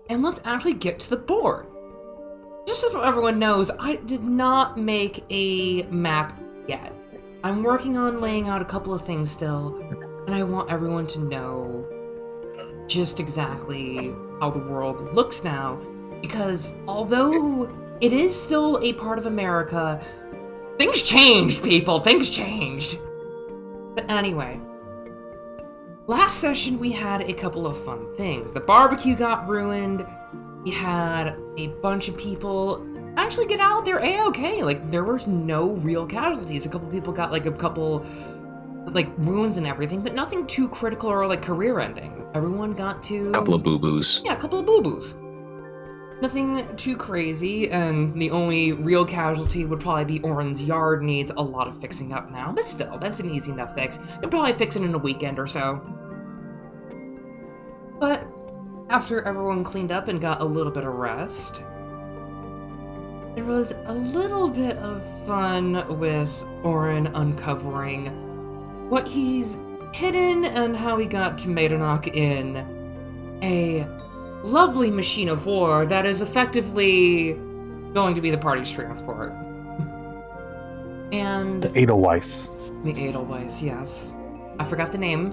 and let's actually get to the board. Just so everyone knows, I did not make a map yet. I'm working on laying out a couple of things still, and I want everyone to know just exactly how the world looks now, because although it is still a part of America, things changed, people, things changed. But anyway, last session we had a couple of fun things. The barbecue got ruined, we had a bunch of people actually get out there A-okay, like there was no real casualties. A couple people got like a couple like wounds and everything, but nothing too critical or like career ending. Everyone got to... A couple of boo-boos. Yeah, a couple of boo-boos. Nothing too crazy, and the only real casualty would probably be Oren's yard needs a lot of fixing up now, but still, that's an easy enough fix. You'll probably fix it in a weekend or so. But after everyone cleaned up and got a little bit of rest, there was a little bit of fun with Oren uncovering what he's hidden and how he got to Maidenock in a lovely machine of war that is effectively going to be the party's transport. And... The Edelweiss. The Edelweiss, yes. I forgot the name,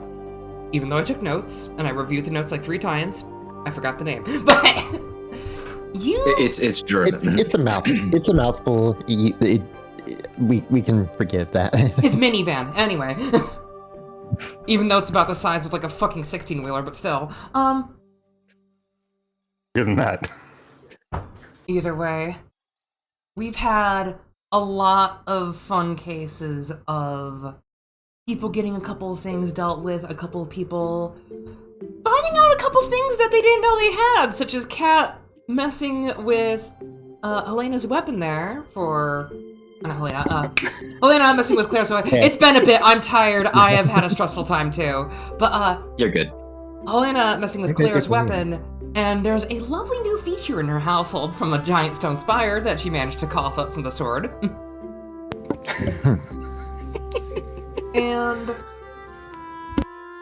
even though I took notes, and I reviewed the notes like 3 times. I forgot the name. But... It's German. It's a mouth. It's a mouthful. We can forgive that. His minivan, anyway. Even though it's about the size of like a fucking 16-wheeler, but still. Given that. Either way, we've had a lot of fun cases of people getting a couple of things dealt with, a couple of people finding out a couple things that they didn't know they had, such as Kat messing with Helena's weapon there for... Not Helena, Helena messing with Claire, so it's been a bit, I'm tired, I have had a stressful time too. But, You're good. Helena messing with Claire's weapon, and there's a lovely new feature in her household from a giant stone spire that she managed to cough up from the sword. And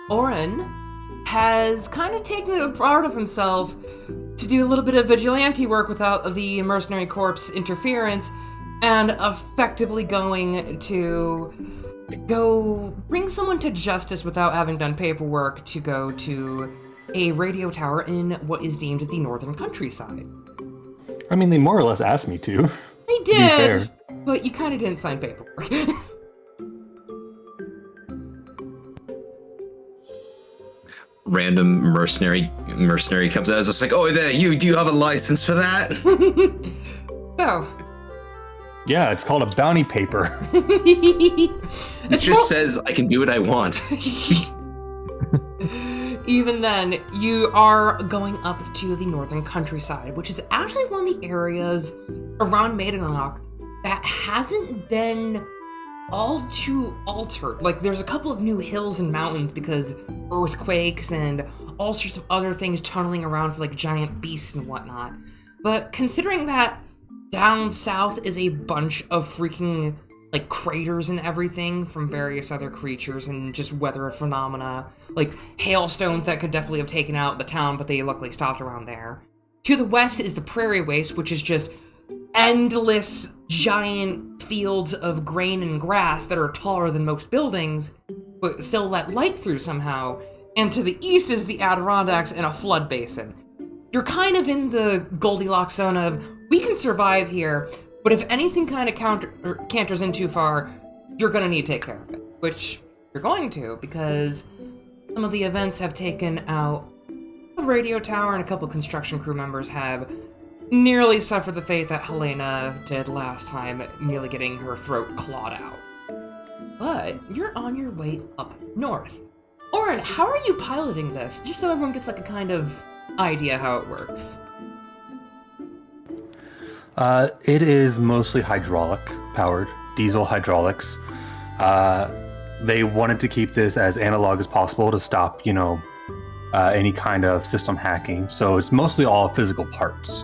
Oren has kind of taken it apart of himself to do a little bit of vigilante work without the mercenary corps interference, and effectively going to go bring someone to justice without having done paperwork to go to a radio tower in what is deemed the northern countryside. I mean, they more or less asked me to. They did, but you kind of didn't sign paperwork. Random mercenary comes out. It's just like, oh, there, do you have a license for that? So. Yeah, it's called a bounty paper. It just says I can do what I want. Even then, you are going up to the northern countryside, which is actually one of the areas around Maidenock that hasn't been all too altered. Like, there's a couple of new hills and mountains because earthquakes and all sorts of other things tunneling around for, like, giant beasts and whatnot. But considering that down south is a bunch of freaking, like, craters and everything from various other creatures and just weather phenomena, like hailstones that could definitely have taken out the town, but they luckily stopped around there. To the west is the prairie waste, which is just endless giant fields of grain and grass that are taller than most buildings, but still let light through somehow. And to the east is the Adirondacks and a flood basin. You're kind of in the Goldilocks zone of, we can survive here, but if anything kind of canters in too far, you're gonna need to take care of it. Which you're going to, because some of the events have taken out a radio tower and a couple construction crew members have nearly suffered the fate that Helena did last time, nearly getting her throat clawed out. But you're on your way up north. Oren, how are you piloting this? Just so everyone gets like a kind of idea how it works. It is mostly hydraulic powered, diesel hydraulics. They wanted to keep this as analog as possible to stop, any kind of system hacking. So it's mostly all physical parts.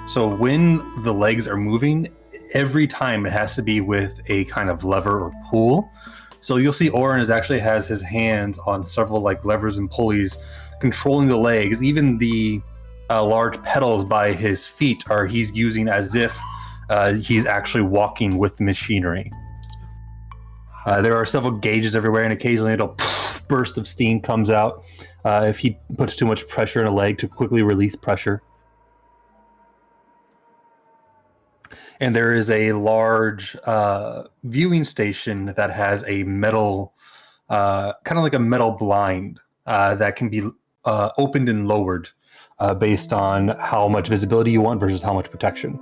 So when the legs are moving, every time it has to be with a kind of lever or pull. So you'll see Oren has his hands on several like levers and pulleys controlling the legs. Even the large pedals by his feet he's using as if he's actually walking with the machinery. There are several gauges everywhere, and occasionally a burst of steam comes out if he puts too much pressure in a leg to quickly release pressure. And there is a large viewing station that has a metal, kind of like a metal blind that can be opened and lowered based on how much visibility you want versus how much protection.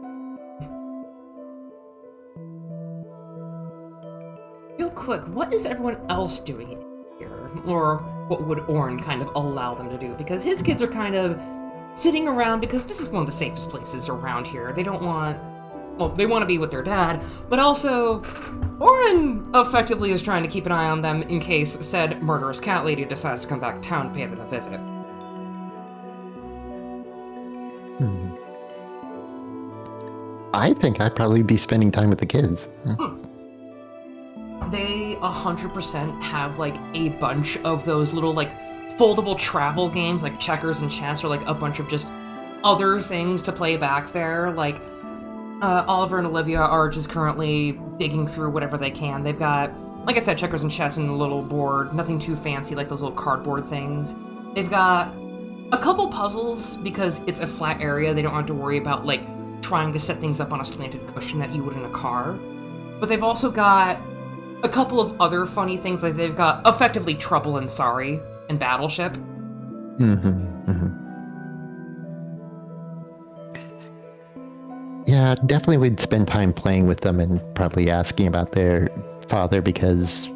Real quick, what is everyone else doing here? Or what would Orn kind of allow them to do? Because his kids are kind of sitting around because this is one of the safest places around here. They don't want... Well, they want to be with their dad, but also Orn effectively is trying to keep an eye on them in case said murderous cat lady decides to come back to town to pay them a visit. I think I'd probably be spending time with the kids. They 100% have like a bunch of those little like foldable travel games like checkers and chess, or like a bunch of just other things to play back there. Like Oliver and Olivia are just currently digging through whatever they can. They've got, like I said, checkers and chess and a little board, nothing too fancy like those little cardboard things. They've got a couple puzzles because it's a flat area. They don't have to worry about like trying to set things up on a slanted cushion that you would in a car. But they've also got a couple of other funny things, like they've got effectively Trouble and Sorry and Battleship. Yeah, definitely would spend time playing with them and probably asking about their father, because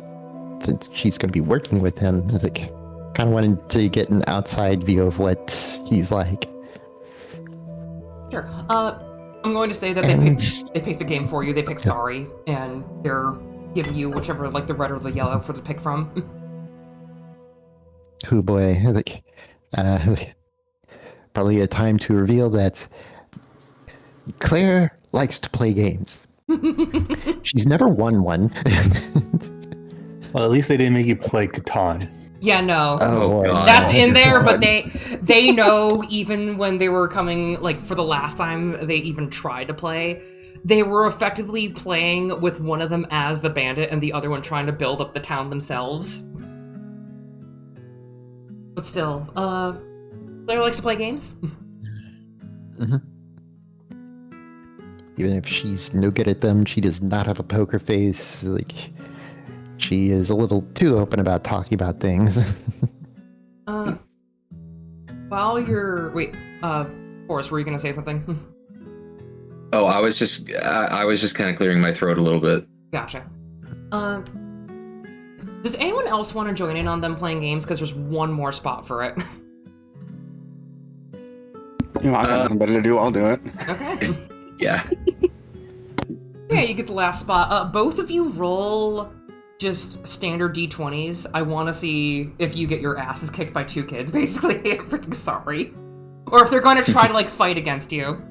since she's going to be working with him, I was like, kind of wanted to get an outside view of what he's like. Sure. I'm going to say that they picked the game for you. They picked Sorry, and they're giving you whichever, like the red or the yellow for the pick from. Oh boy, like probably a time to reveal that Claire likes to play games. She's never won one. Well, at least they didn't make you play Catan. Yeah, no. Oh, God. That's in there, God. but they know even when they were coming, like for the last time they even tried to play, they were effectively playing with one of them as the bandit and the other one trying to build up the town themselves. But still, Claire likes to play games. Even if she's no good at them, she does not have a poker face. Like, she is a little too open about talking about things. While you're... Wait, Forrest, were you gonna say something? Oh, I was just kind of clearing my throat a little bit. Gotcha. Does anyone else want to join in on them playing games? Because there's one more spot for it. You know, I got nothing better to do. I'll do it. Okay. Yeah. Yeah, you get the last spot. Both of you roll just standard D20s. I want to see if you get your asses kicked by two kids, basically. I'm freaking sorry. Or if they're going to try to, like, fight against you.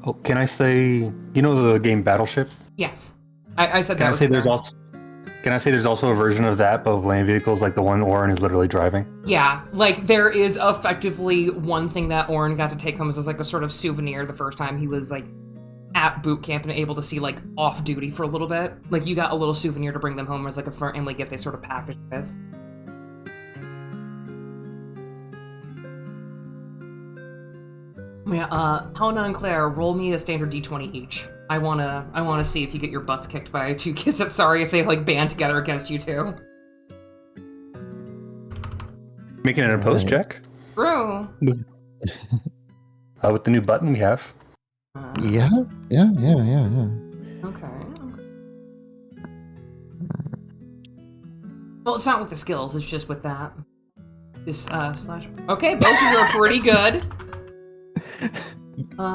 Oh, can I say, you know the game Battleship? Yes. I said Can that I was say in there. there's also a version of that, but of land vehicles, like the one Oren is literally driving? Yeah, like, there is effectively one thing that Oren got to take home as, like, a sort of souvenir the first time he was, like, at boot camp and able to see, like, off-duty for a little bit. Like, you got a little souvenir to bring them home as, like, a family gift they sort of packaged with. Yeah, Helena and Claire, roll me a standard D20 each. I wanna see if you get your butts kicked by two kids at Sorry if they, like, band together against you two. Making an opposed check? True. With the new button we have. Yeah. Okay. Well, it's not with the skills, it's just with that. Just, slash. Okay, both of you are pretty good.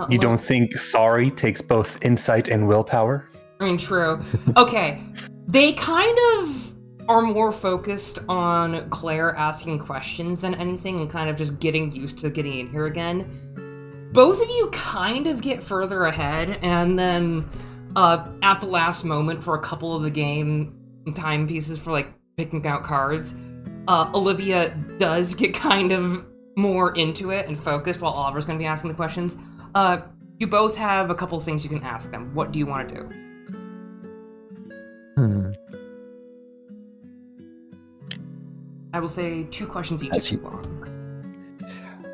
You don't think Sorry takes both insight and willpower? I mean, true. Okay, they kind of are more focused on Claire asking questions than anything and kind of just getting used to getting in here again. Both of you kind of get further ahead, and then at the last moment for a couple of the game timepieces for, like, picking out cards, Olivia does get kind of more into it and focused while Oliver's going to be asking the questions. You both have a couple of things you can ask them. What do you want to do? I will say 2 questions each if you want.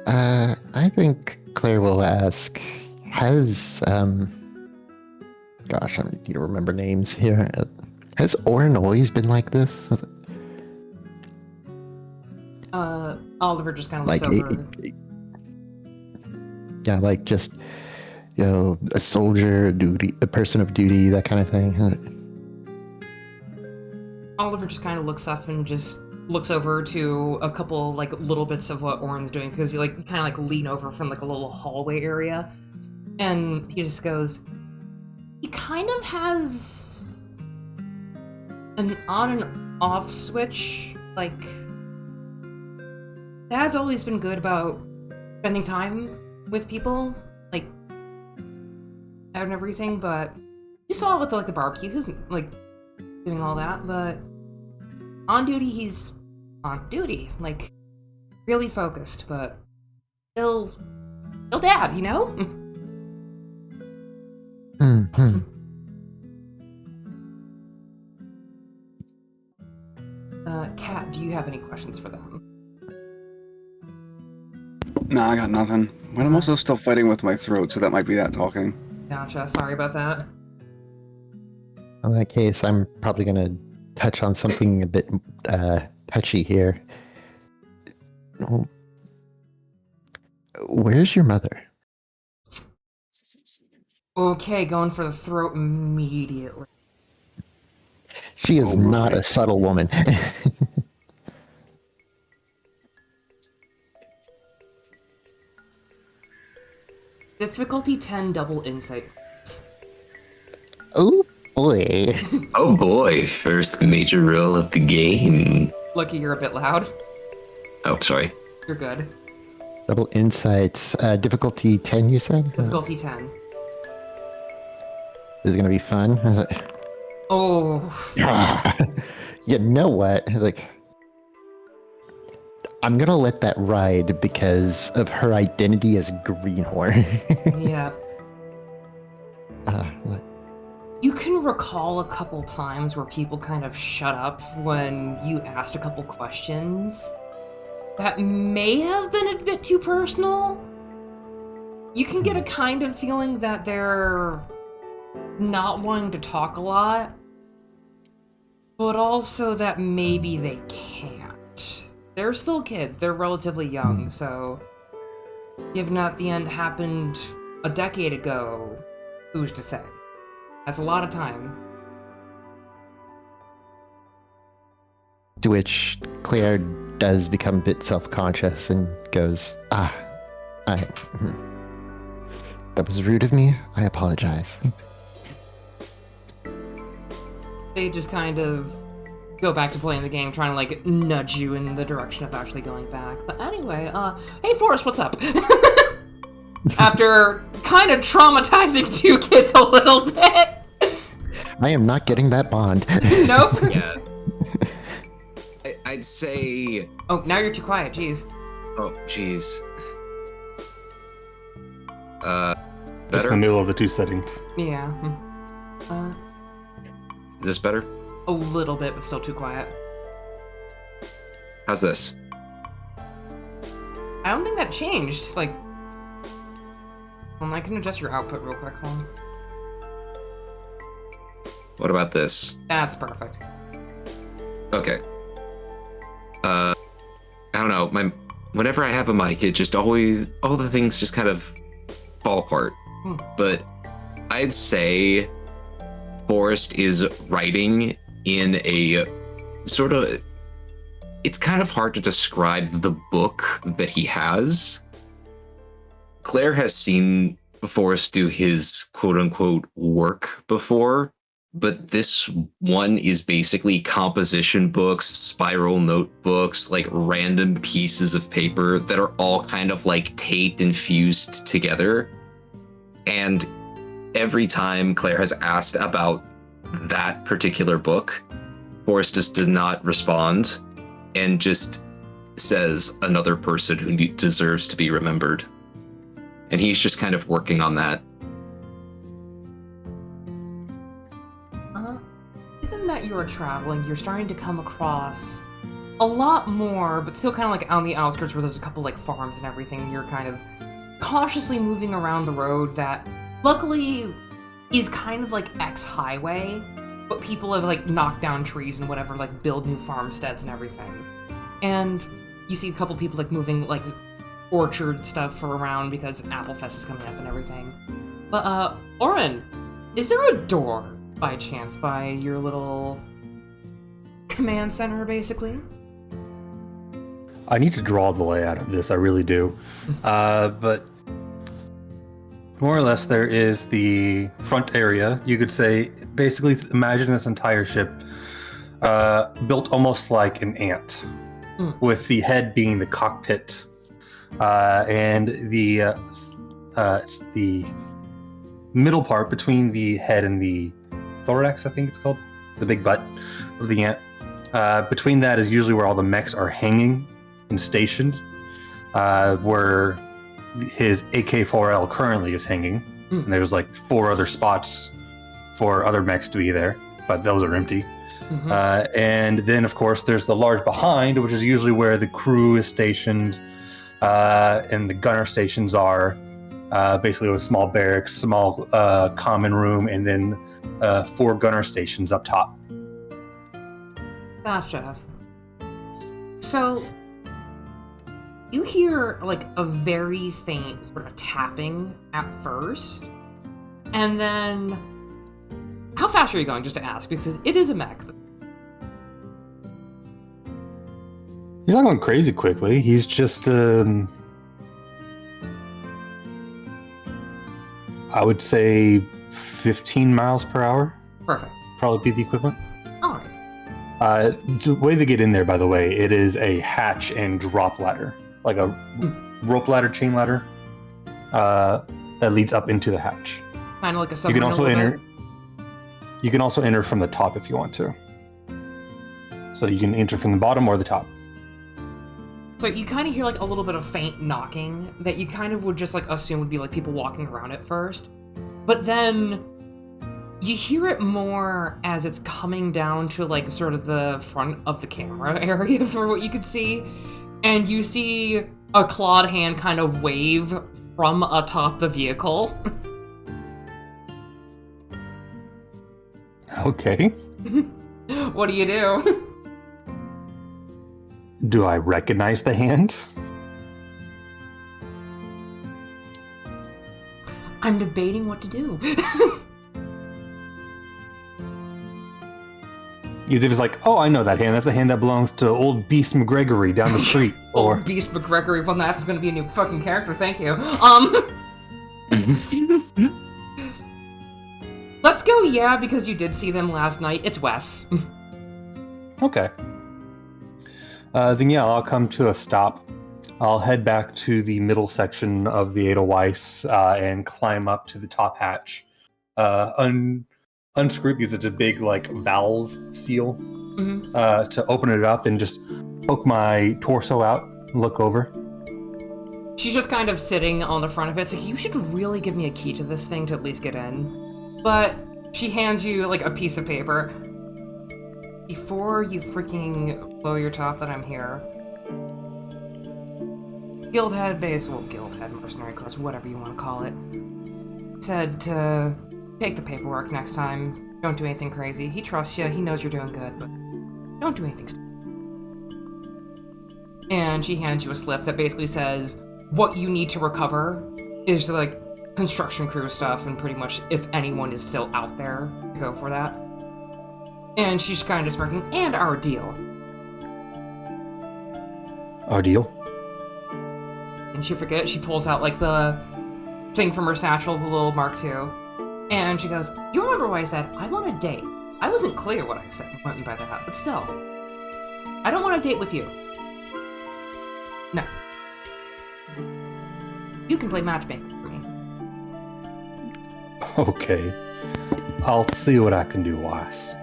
I think Claire will ask, has, gosh, I need to remember names here. Has Orin always been like this? Oliver just kind of looks over. Yeah, like just, you know, a soldier, a person of duty, that kind of thing. Oliver just kind of looks up and just looks over to a couple like little bits of what Orin's doing, because you kind of like lean over from like a little hallway area, and he just goes, he kind of has an on and off switch. Like, Dad's always been good about spending time with people, like, out and everything, but you saw with the barbecue, he's like doing all that, but on duty, he's on duty, like, really focused, but still Dad, you know? Kat, do you have any questions for them? Nah, I got nothing. But I'm also still fighting with my throat, so that might be that talking. Gotcha, sorry about that. In that case, I'm probably going to touch on something a bit touchy here. Where's your mother? Okay, going for the throat immediately. She is not a subtle woman. Difficulty 10, double insight. Oh boy. Oh boy, first major roll of the game. Lucky you're a bit loud. Oh, sorry. You're good. Double insights. Difficulty 10, you said? Difficulty 10. This is going to be fun. Oh. You know what? Like, I'm going to let that ride because of her identity as Greenhorn. Yeah. What? You can recall a couple times where people kind of shut up when you asked a couple questions that may have been a bit too personal. You can get a kind of feeling that they're not wanting to talk a lot, but also that maybe they can't. They're still kids, they're relatively young, so given that the end happened a decade ago, who's to say? That's a lot of time. To which Claire does become a bit self-conscious and goes, that was rude of me. I apologize. They just kind of go back to playing the game, trying to like nudge you in the direction of actually going back. But anyway, hey Forrest, what's up? After kind of traumatizing 2 kids a little bit. I am not getting that bond. Nope. Yeah. I'd say... Oh, now you're too quiet, jeez. Oh, jeez. Just in Better? the middle of the 2 settings. Yeah. Is this better? A little bit, but still too quiet. How's this? I don't think that changed. Like, I can adjust your output real quick. Hold on. What about this? That's perfect. Okay. I don't know. Whenever I have a mic, it just always, all the things just kind of fall apart. But I'd say Forrest is writing in a sort of, it's kind of hard to describe the book that he has. Claire has seen Forrest do his quote-unquote work before, but this one is basically composition books, spiral notebooks, like random pieces of paper that are all kind of like taped and fused together. And every time Claire has asked about that particular book, Forrest just did not respond and just says another person who deserves to be remembered. And he's just kind of working on that. Given that you are traveling, you're starting to come across a lot more, but still kind of like on the outskirts where there's a couple like farms and everything. You're kind of cautiously moving around the road that luckily is kind of like ex-highway, but people have like knocked down trees and whatever, like build new farmsteads and everything. And you see a couple people like moving like orchard stuff around because Applefest is coming up and everything. But Oren, is there a door by chance by your little command center basically? I need to draw the layout of this, I really do. But more or less, there is the front area. You could say, basically, imagine this entire ship built almost like an ant, with the head being the cockpit, and the middle part between the head and the thorax, I think it's called, the big butt of the ant. Between that is usually where all the mechs are hanging and stationed, where his AK-4L currently is hanging. And there's like 4 other spots for other mechs to be there, but those are empty. And then, of course, there's the large behind, which is usually where the crew is stationed, and the gunner stations are. Basically, with small barracks, small common room, and then 4 gunner stations up top. Gotcha. So, you hear like a very faint sort of tapping at first, and then how fast are you going, just to ask, because it is a mech. He's not going crazy quickly. He's just, I would say 15 miles per hour. Perfect. Probably be the equivalent. All right. The way they get in there, by the way, it is a hatch and drop ladder. Like a rope ladder, chain ladder, that leads up into the hatch. Kind of like a submarine. You can also enter. You can also enter from the top if you want to. So you can enter from the bottom or the top. So you kind of hear like a little bit of faint knocking that you kind of would just like assume would be like people walking around at first, but then you hear it more as it's coming down to like sort of the front of the camera area for what you could see. And you see a clawed hand kind of wave from atop the vehicle. Okay. What do you do? Do I recognize the hand? I'm debating what to do. Either it's like, oh, I know that hand. That's the hand that belongs to old Beast McGregory down the street. Or Old Beast McGregory. Well, that's going to be a new fucking character. Thank you. Let's go, yeah, because you did see them last night. It's Wes. Okay. Then yeah, I'll come to a stop. I'll head back to the middle section of the Edelweiss and climb up to the top hatch. Unscrew, because it's a big like valve seal, to open it up and just poke my torso out and look over. She's just kind of sitting on the front of it, so you should really give me a key to this thing to at least get in. But she hands you like a piece of paper. Before you freaking blow your top that I'm here, Guildhead base, well, Guildhead, Mercenary Corps, whatever you want to call it, said to take the paperwork next time. Don't do anything crazy. He trusts you. He knows you're doing good, but don't do anything stupid. And she hands you a slip that basically says what you need to recover is like construction crew stuff, and pretty much if anyone is still out there, go for that. And she's kind of smirking, and our deal. Our deal? And she pulls out like the thing from her satchel, the little Mark II. And she goes, you remember what I said? I want a date. I wasn't clear what I said by that, but still. I don't want a date with you. No. You can play matchmaker for me. Okay. I'll see what I can do, Wise.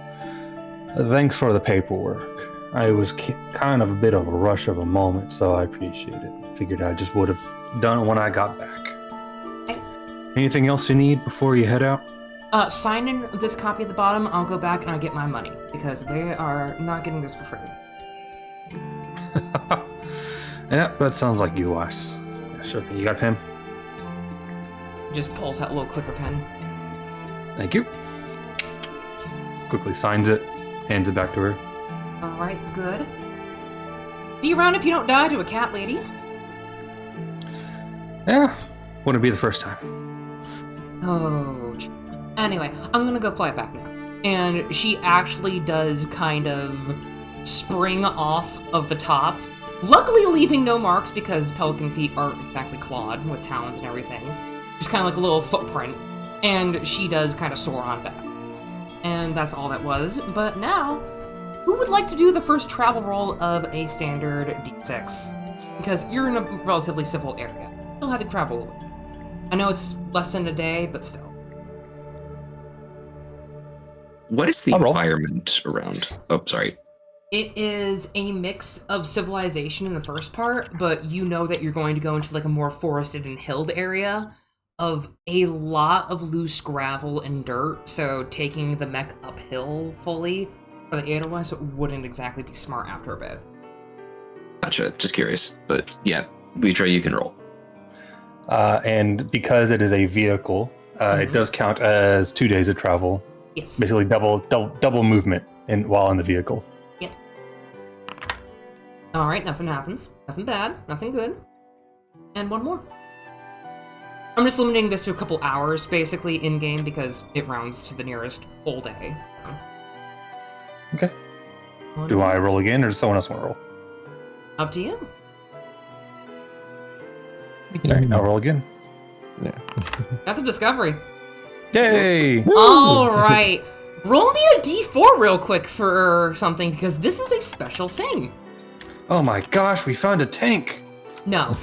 Thanks for the paperwork. I was kind of a bit of a rush of a moment, so I appreciate it. Figured I just would have done it when I got back. Okay. Anything else you need before you head out? Sign in this copy at the bottom. I'll go back and I'll get my money because they are not getting this for free. Yeah, that sounds like you, Wes. Yeah, sure thing. You got a pen? Just pulls that little clicker pen. Thank you. Quickly signs it, hands it back to her. All right, good. See you around if you don't die to a cat lady. Yeah, wouldn't be the first time. Oh. Anyway, I'm gonna go fly back now. And she actually does kind of spring off of the top. Luckily leaving no marks because pelican feet aren't exactly clawed with talons and everything. Just kind of like a little footprint. And she does kind of soar on back. And that's all that was. But now, who would like to do the first travel roll of a standard D6? Because you're in a relatively civil area. You'll have to travel a little. I know it's less than a day, but still. What is the I'll roll. environment around? Oh, sorry. It is a mix of civilization in the first part, but you know that you're going to go into like a more forested and hilled area of a lot of loose gravel and dirt, so taking the mech uphill fully for the otherwise wouldn't exactly be smart after a bit. Gotcha. Just curious. But yeah, Litra, you can roll. And because it is a vehicle, it does count as 2 days of travel. Yes. Basically double movement while in the vehicle. Yeah. Alright, nothing happens. Nothing bad. Nothing good. And one more. I'm just limiting this to a couple hours, basically, in-game, because it rounds to the nearest whole day. Okay. Do I roll again, or does someone else want to roll? Up to you. Alright, I'll roll again. No. That's a discovery. Yay! Alright. Roll me a d4 real quick for something, because this is a special thing. Oh my gosh, we found a tank! No.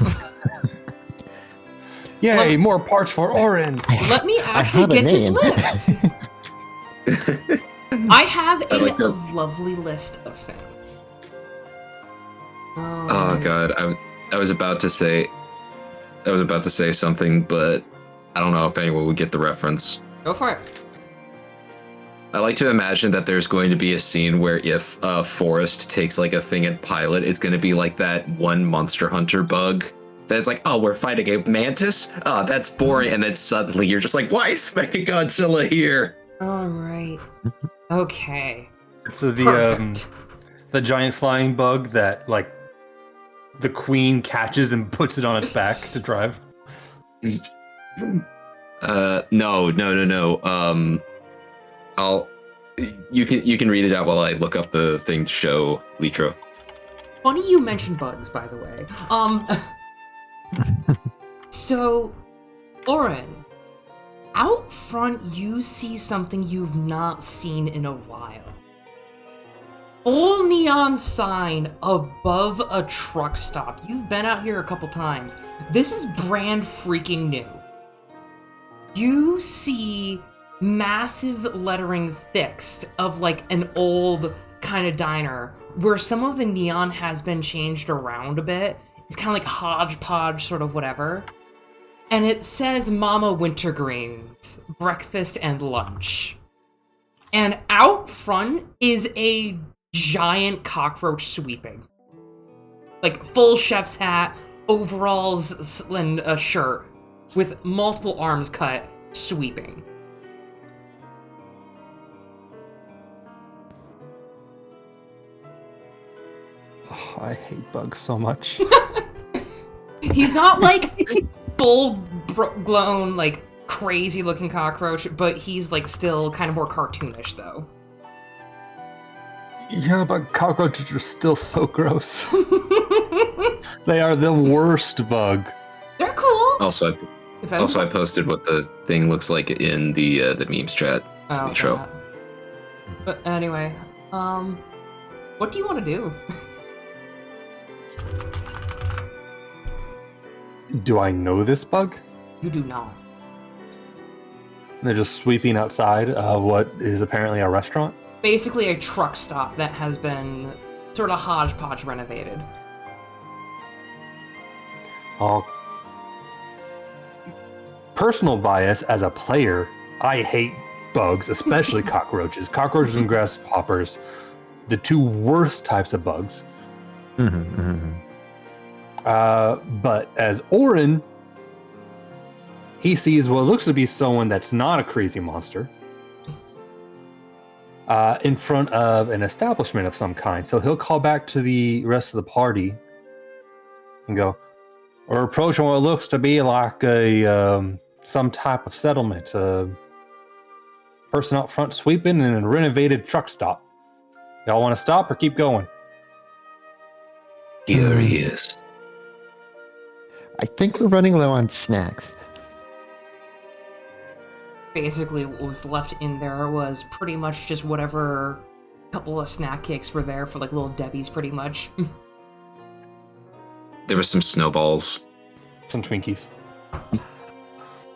Yay, more parts for Orin! Let me actually get this list. I have a like that. lovely list of things. Oh god, I was about to say something, but I don't know if anyone would get the reference. Go for it. I like to imagine that there's going to be a scene where if Forrest takes like a thing at Pilot, it's going to be like that one Monster Hunter bug that's like, oh, we're fighting a mantis? Oh, that's boring. And then suddenly you're just like, why is Mechagodzilla here? All right. Okay. So Perfect. the giant flying bug that like the queen catches and puts it on its back to drive. No. You can read it out while I look up the thing to show Litro. Funny you mentioned bugs, by the way. So, Orin, out front you see something you've not seen in a while. Full neon sign above a truck stop. You've been out here a couple times. This is brand freaking new. You see massive lettering fixed of like an old kind of diner where some of the neon has been changed around a bit. It's kind of like hodgepodge, sort of whatever. And it says Mama Wintergreen's breakfast and lunch. And out front is a giant cockroach sweeping. Like full chef's hat, overalls, and a shirt with multiple arms cut, sweeping. Oh, I hate bugs so much. He's not like full-blown, like crazy looking cockroach, but he's like still kind of more cartoonish though. Yeah, but cockroaches are still so gross. They are the worst bug. They're cool. Also, I posted what the thing looks like in the memes chat. Oh, Intro. that. But anyway, what do you want to do? Do I know this bug? You do not. They're just sweeping outside of what is apparently a restaurant. Basically a truck stop that has been sort of hodgepodge renovated. All personal bias as a player, I hate bugs, especially cockroaches. Cockroaches and grasshoppers, the two worst types of bugs. But as Orin, he sees what looks to be someone that's not a crazy monster in front of an establishment of some kind. So he'll call back to the rest of the party and go, "We're approaching what looks to be like a some type of settlement. Person out front sweeping and a renovated truck stop. Y'all want to stop or keep going?" Here he is. I think we're running low on snacks. Basically, what was left in there was pretty much just whatever couple of snack cakes were there for like little Debbie's, pretty much. There were some snowballs. Some Twinkies.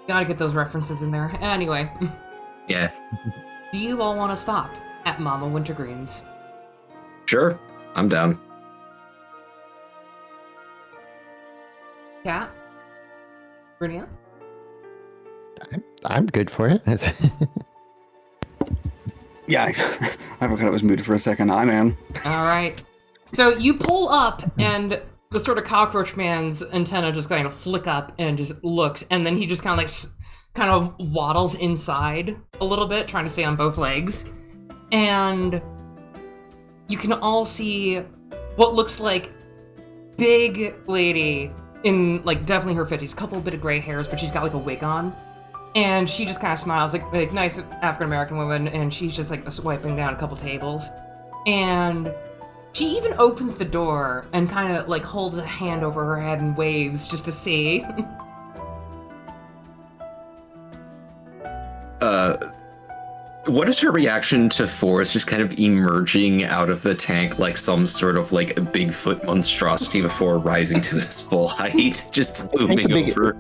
Gotta get those references in there. Anyway, Yeah, do you all want to stop at Mama Wintergreen's? sure. I'm down. Cat? Brunia? I'm good for it. Yeah, I forgot I was muted for a second. I'm in. All right. So you pull up, and the sort of cockroach man's antenna just kind of flick up and just looks, and then he just kind of waddles inside a little bit, trying to stay on both legs. And you can all see what looks like big lady in like definitely her 50s, couple bit of gray hairs, but she's got like a wig on. And she just kind of smiles, like nice African-American woman, and she's just like swiping down a couple tables. And she even opens the door and kind of like holds a hand over her head and waves just to see. What is her reaction to Forrest just kind of emerging out of the tank like some sort of like a Bigfoot monstrosity before rising to his full height, just looming over?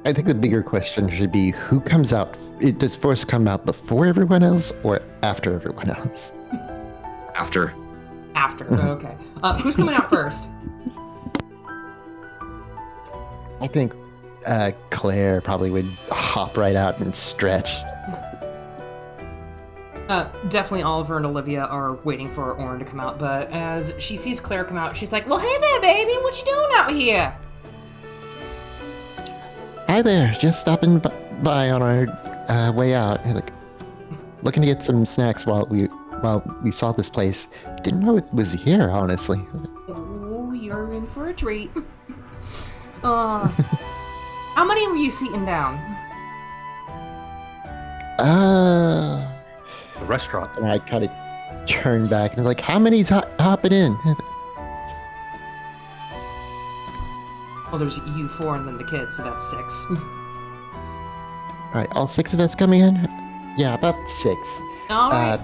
I think the bigger question should be, who comes out? Does Forrest come out before everyone else or after everyone else? After. After, okay. Who's coming out first? I think Claire probably would hop right out and stretch. Definitely Oliver and Olivia are waiting for Orin to come out, but as she sees Claire come out, she's like, "Well, hey there, baby, what you doing out here?" Hi there, just stopping by on our way out. Like, looking to get some snacks while we saw this place. Didn't know it was here, honestly. Oh, you're in for a treat. How many were you seating down? The restaurant. And I kind of turn back and I'm like, how many's hopping in? Well, there's you 4 and then the kids, so that's 6. All right, all 6 of us coming in? Yeah, about 6. All right.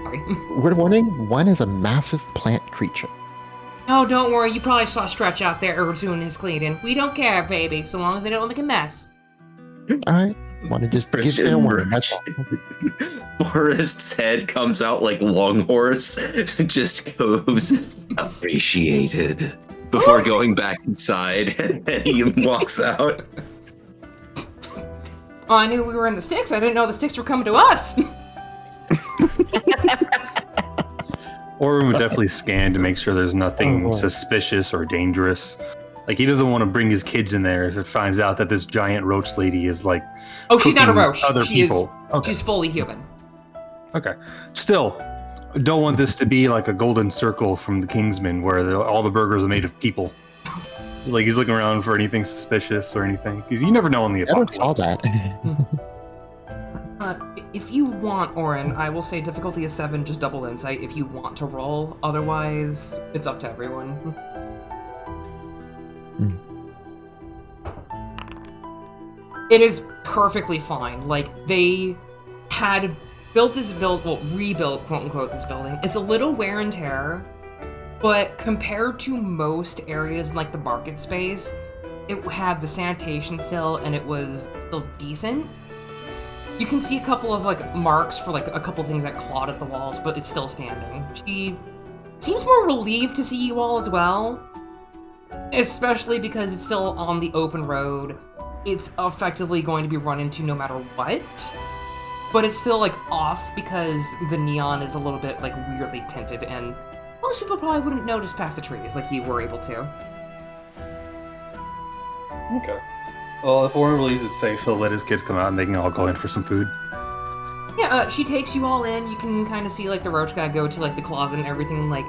Sorry. Word of warning, one is a massive plant creature. Oh, don't worry. You probably saw Stretch out there doing his cleaning. We don't care, baby, so long as they don't make a mess. All right, want to just give fair warning. That's all. Forrest's head comes out like Longhorse, just goes appreciated before going back inside, and he walks out. Oh, I knew we were in the sticks. I didn't know the sticks were coming to us. Orin would definitely scan to make sure there's nothing suspicious or dangerous. Like, he doesn't want to bring his kids in there if it finds out that this giant roach lady is like. Oh, she's not a roach. Other people. Okay. She's fully human. Okay. Still, don't want this to be like a golden circle from the Kingsman where all the burgers are made of people. Like, he's looking around for anything suspicious or anything. Because you never know in the apocalypse. I saw that. If you want, Orin, I will say difficulty is 7, just double insight if you want to roll. Otherwise, it's up to everyone. It is perfectly fine. Like, they had rebuilt, quote unquote, this building. It's a little wear and tear, but compared to most areas in, like, the market space, it had the sanitation still, and it was still decent. You can see a couple of, like, marks for, like, a couple things that clawed at the walls, but it's still standing. She seems more relieved to see you all as well. Especially because it's still on the open road. It's effectively going to be run into no matter what. But it's still, like, off because the neon is a little bit, like, weirdly tinted, and most people probably wouldn't notice past the trees like you were able to. Okay. Well, if Warren believes it's safe, he'll let his kids come out and they can all go in for some food. Yeah, she takes you all in. You can kind of see, like, the roach guy go to, like, the closet and everything, and, like,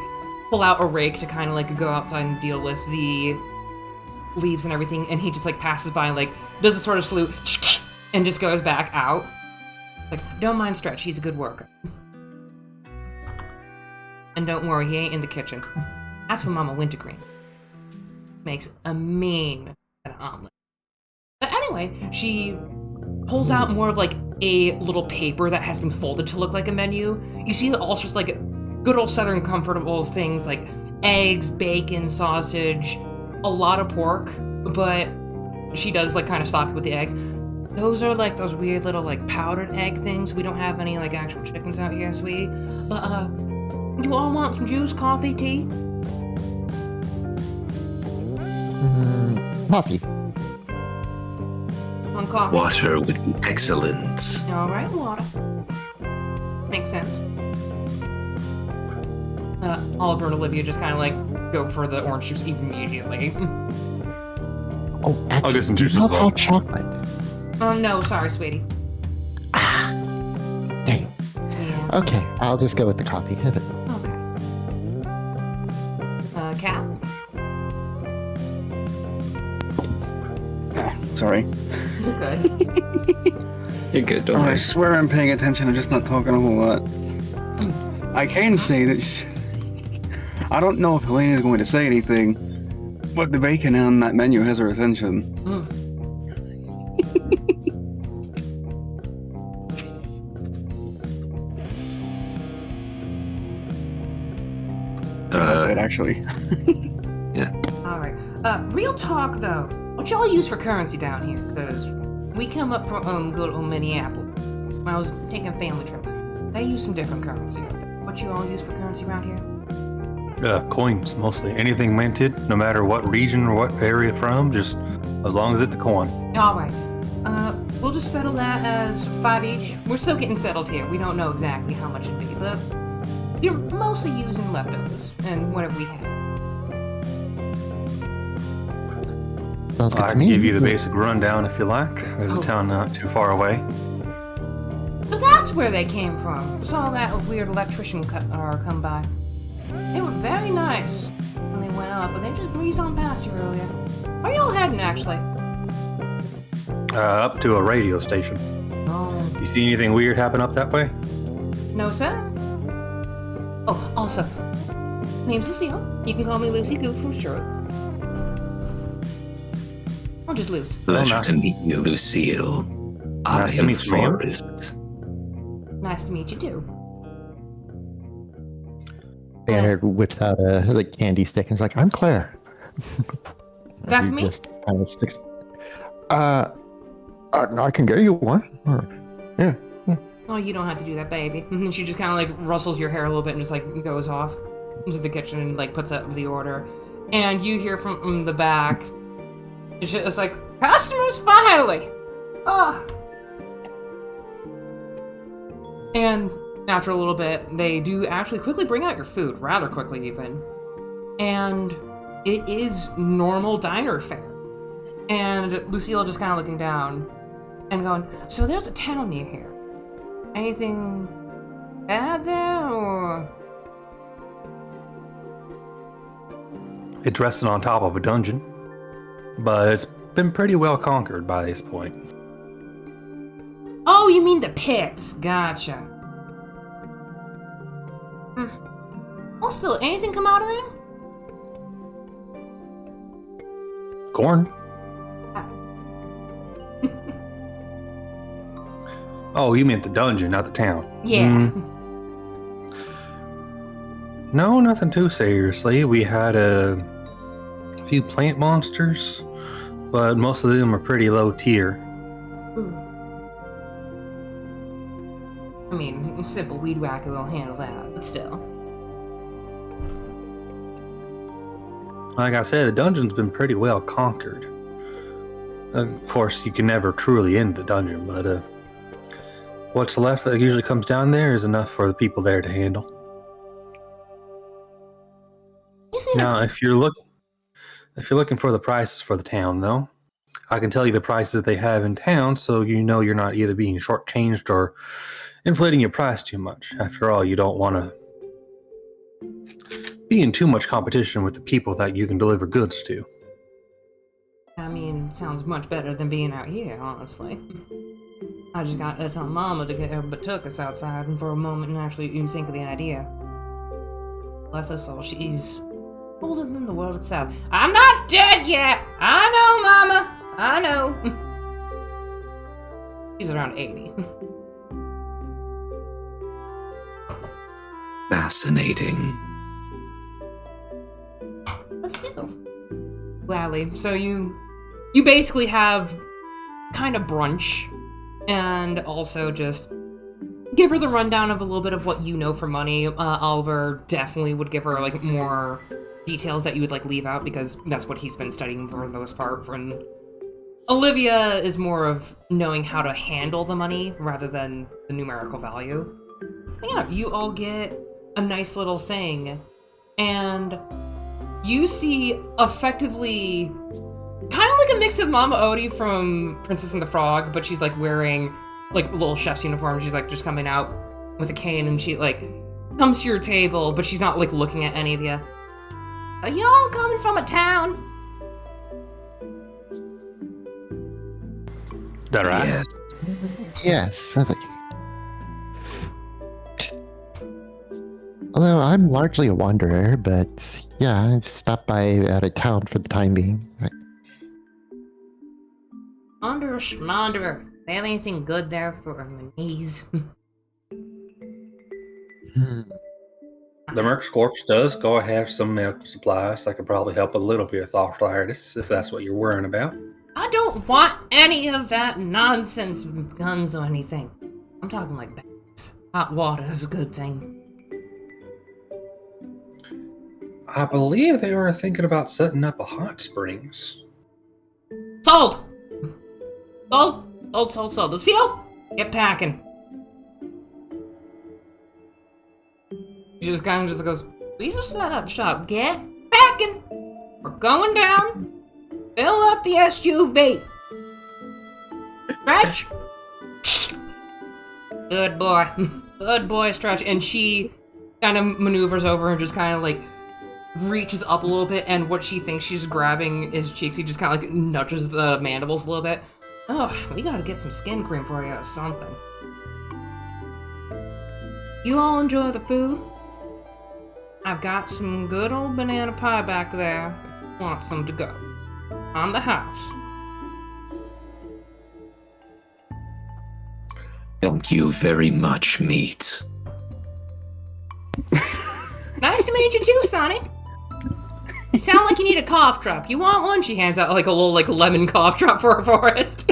pull out a rake to kind of, like, go outside and deal with the leaves and everything, and he just, like, passes by and, like, does a sort of salute, and just goes back out. Like, don't mind Stretch, he's a good worker. And don't worry, he ain't in the kitchen. As for Mama Wintergreen, makes a mean omelet. But anyway, she pulls out more of, like, a little paper that has been folded to look like a menu. You see all sorts of, like, good old Southern comfortable things like eggs, bacon, sausage, a lot of pork, but she does, like, kind of stop you with the eggs. Those are, like, those weird little, like, powdered egg things. We don't have any, like, actual chickens out here, sweetie. But, you all want some juice, coffee, tea? Coffee. One coffee. Water would be excellent. All right, water. Makes sense. Oliver and Olivia just kind of, like, go for the orange juice immediately. Oh, actually, I'll get some juice do as you have well. hot chocolate? Oh, no, sorry, sweetie. Dang. Yeah. Okay, I'll just go with the coffee. Okay. Cat? Sorry. You're good. You're good, don't I worry. swear I'm paying attention. I'm just not talking a whole lot. I can say that I don't know if Helena is going to say anything, but the bacon on that menu has her attention. That's it, actually. Alright. Real talk, though. What y'all use for currency down here? Because we come up from, good old Minneapolis. When I was taking a family trip. They use some different currency out there. What you all use for currency around here? Coins, mostly. Anything minted, no matter what region or what area from, just as long as it's a coin. Alright. We'll just settle that as 5 each. We're still getting settled here. We don't know exactly how much it'd be, but you're mostly using leftovers and whatever we have. Sounds good I to can me. give you the basic rundown if you like. There's a town not too far away. So that's where they came from. Saw that weird electrician come by. They were very nice when they went up, but they just breezed on past you earlier. Where y'all heading, actually? Up to a radio station. Oh, You see anything weird happen up that way? no, sir. Oh, also, name's Lucille. You can call me Lucy Goo for short. Or just Luce. Pleasure nice. to meet you, Lucille. Nice to I am meet you, ma'am. Forrest. Nice to meet you, too. Banner whips out a candy stick and is like, I'm Claire. Is that for me? Just kind of sticks. I can get you one. Yeah. Oh, you don't have to do that, baby. And then she just kind of, like, rustles your hair a little bit and just, like, goes off into the kitchen and, like, puts up the order. And you hear from the back, it's just like, customers finally! Ah! And after a little bit, they do actually quickly bring out your food, rather quickly even. And it is normal diner fare. And Lucille just kind of looking down and going, so there's a town near here. Anything bad there, or? It's resting on top of a dungeon, but it's been pretty well conquered by this point. Oh, you mean the pits. Gotcha. Well, still, anything come out of there? Corn? Oh, you meant the dungeon, not the town. Yeah. No, nothing too seriously. We had a few plant monsters, but most of them are pretty low tier. I mean, simple weed whacker will handle that, but still. Like I said, the dungeon's been pretty well conquered. Of course, you can never truly end the dungeon, but what's left that usually comes down there is enough for the people there to handle. Now, if you're looking for the prices for the town, though, I can tell you the prices that they have in town, so you know you're not either being shortchanged or inflating your price too much. After all, you don't want to be in too much competition with the people that you can deliver goods to. I mean, sounds much better than being out here, honestly. I just got to tell Mama to get her batucas outside and for a moment and actually even think of the idea. Bless her soul, she's older than the world itself. I'm not dead yet! I know, Mama! I know. She's around 80. Fascinating. But still. Gladly. So you basically have kind of brunch and also just give her the rundown of a little bit of what you know for money. Oliver definitely would give her like more details that you would like leave out because that's what he's been studying for the most part. And Olivia is more of knowing how to handle the money rather than the numerical value. But yeah, you all get a nice little thing, and you see effectively kind of like a mix of Mama Odie from Princess and the Frog, but she's like wearing like little chef's uniform. She's like just coming out with a cane and she like comes to your table, but she's not like looking at any of you. Are y'all coming from a town? Is that right? Yes. Yes. I think. Although I'm largely a wanderer, but yeah, I've stopped by out of town for the time being. Wanderer schmonderer. They have anything good there for my knees? The Merc's Corpse does go have some medical supplies that could probably help a little bit with arthritis, if that's what you're worrying about. I don't want any of that nonsense, guns or anything. I'm talking like bats. Hot water is a good thing. I believe they were thinking about setting up a hot springs. Sold! Sold. Lucille, get packing. She just kind of just goes, we just set up shop. Get packing. We're going down. Fill up the SUV. Stretch. Good boy. Good boy, Stretch. And she kind of maneuvers over and just kind of like reaches up a little bit, and what she thinks she's grabbing his cheeks, he just kind of like nudges the mandibles a little bit. Oh, we gotta get some skin cream for you or something. You all enjoy the food? I've got some good old banana pie back there. Want some to go. On the house. Thank you very much, meat. Nice to meet you too, Sonny. You sound like you need a cough drop. You want one? She hands out like a little like lemon cough drop for Forrest.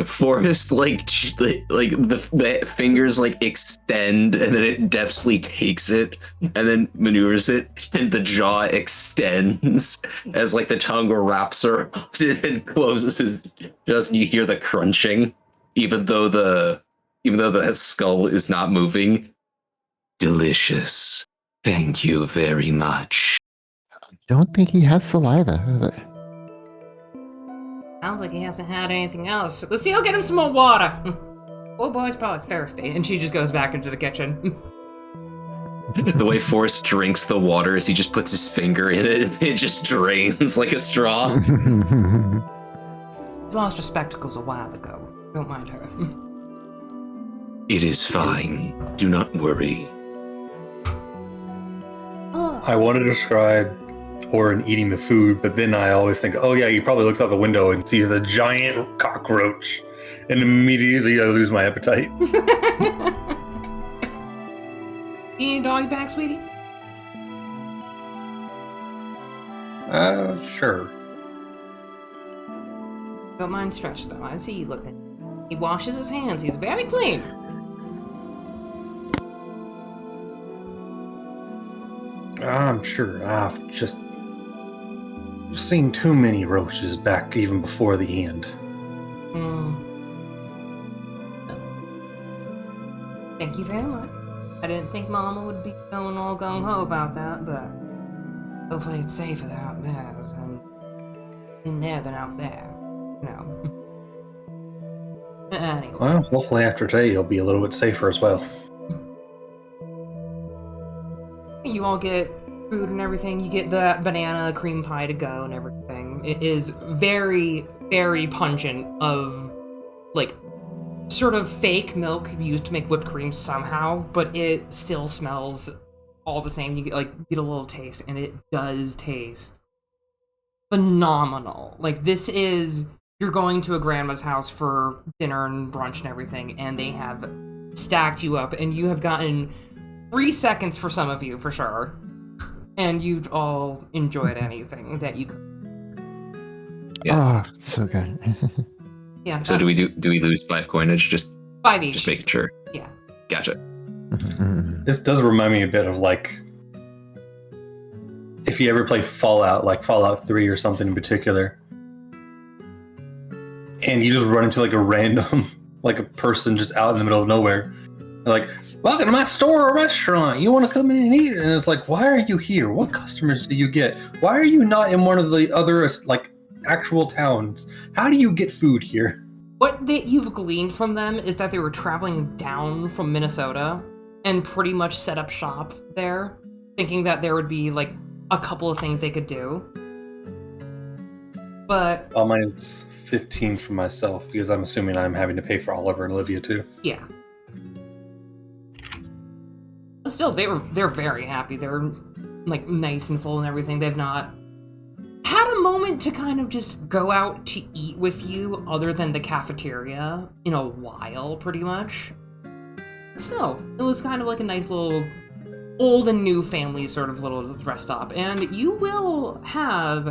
Forrest like the fingers like extend and then it deftly takes it and then maneuvers it and the jaw extends as like the tongue wraps around it and closes. Just you hear the crunching, even though the skull is not moving. Delicious. Thank you very much. Don't think he has saliva. Sounds like he hasn't had anything else. Let's see, I'll get him some more water. Poor boy's probably thirsty. And she just goes back into the kitchen. The way Forrest drinks the water is he just puts his finger in it. It just drains like a straw. Lost her spectacles a while ago. Don't mind her. It is fine. Do not worry. I want to describe Orin eating the food, but then I always think, oh yeah, he probably looks out the window and sees the giant cockroach, and immediately I lose my appetite. You need a doggy bag, sweetie? Sure. Don't mind Stretch, though. I see you looking. He washes his hands. He's very clean. I'm sure. I've just seen too many roaches back even before the end. Thank you very much. I didn't think Mama would be going all gung-ho about that, but hopefully it's safer out there than in there than out there. No. Anyway. Well, hopefully after today you'll be a little bit safer as well. You all get food and everything. You get the banana cream pie to go and everything. It is very, very pungent of, like, sort of fake milk used to make whipped cream somehow, but it still smells all the same. You get a little taste, and it does taste phenomenal. Like, this is, you're going to a grandma's house for dinner and brunch and everything, and they have stacked you up, and you have gotten 3 seconds for some of you, for sure. And you've all enjoyed anything that you could. Yeah. Oh, so good. Yeah. So do we lose 5 coinage? Just 5 each. Just making sure. Yeah. Gotcha. This does remind me a bit of, like, if you ever play Fallout, like Fallout 3 or something in particular, and you just run into like a random, like a person just out in the middle of nowhere. They're like, welcome to my store or restaurant. You want to come in and eat? And it's like, why are you here? What customers do you get? Why are you not in one of the other, like, actual towns? How do you get food here? What you've gleaned from them is that they were traveling down from Minnesota and pretty much set up shop there, thinking that there would be, like, a couple of things they could do. But... All mine is 15 for myself, because I'm assuming I'm having to pay for Oliver and Olivia, too. Yeah. But still, they're very happy. They're, like, nice and full and everything. They've not had a moment to kind of just go out to eat with you other than the cafeteria in a while, pretty much. Still, it was kind of like a nice little old and new family sort of little rest stop. And you will have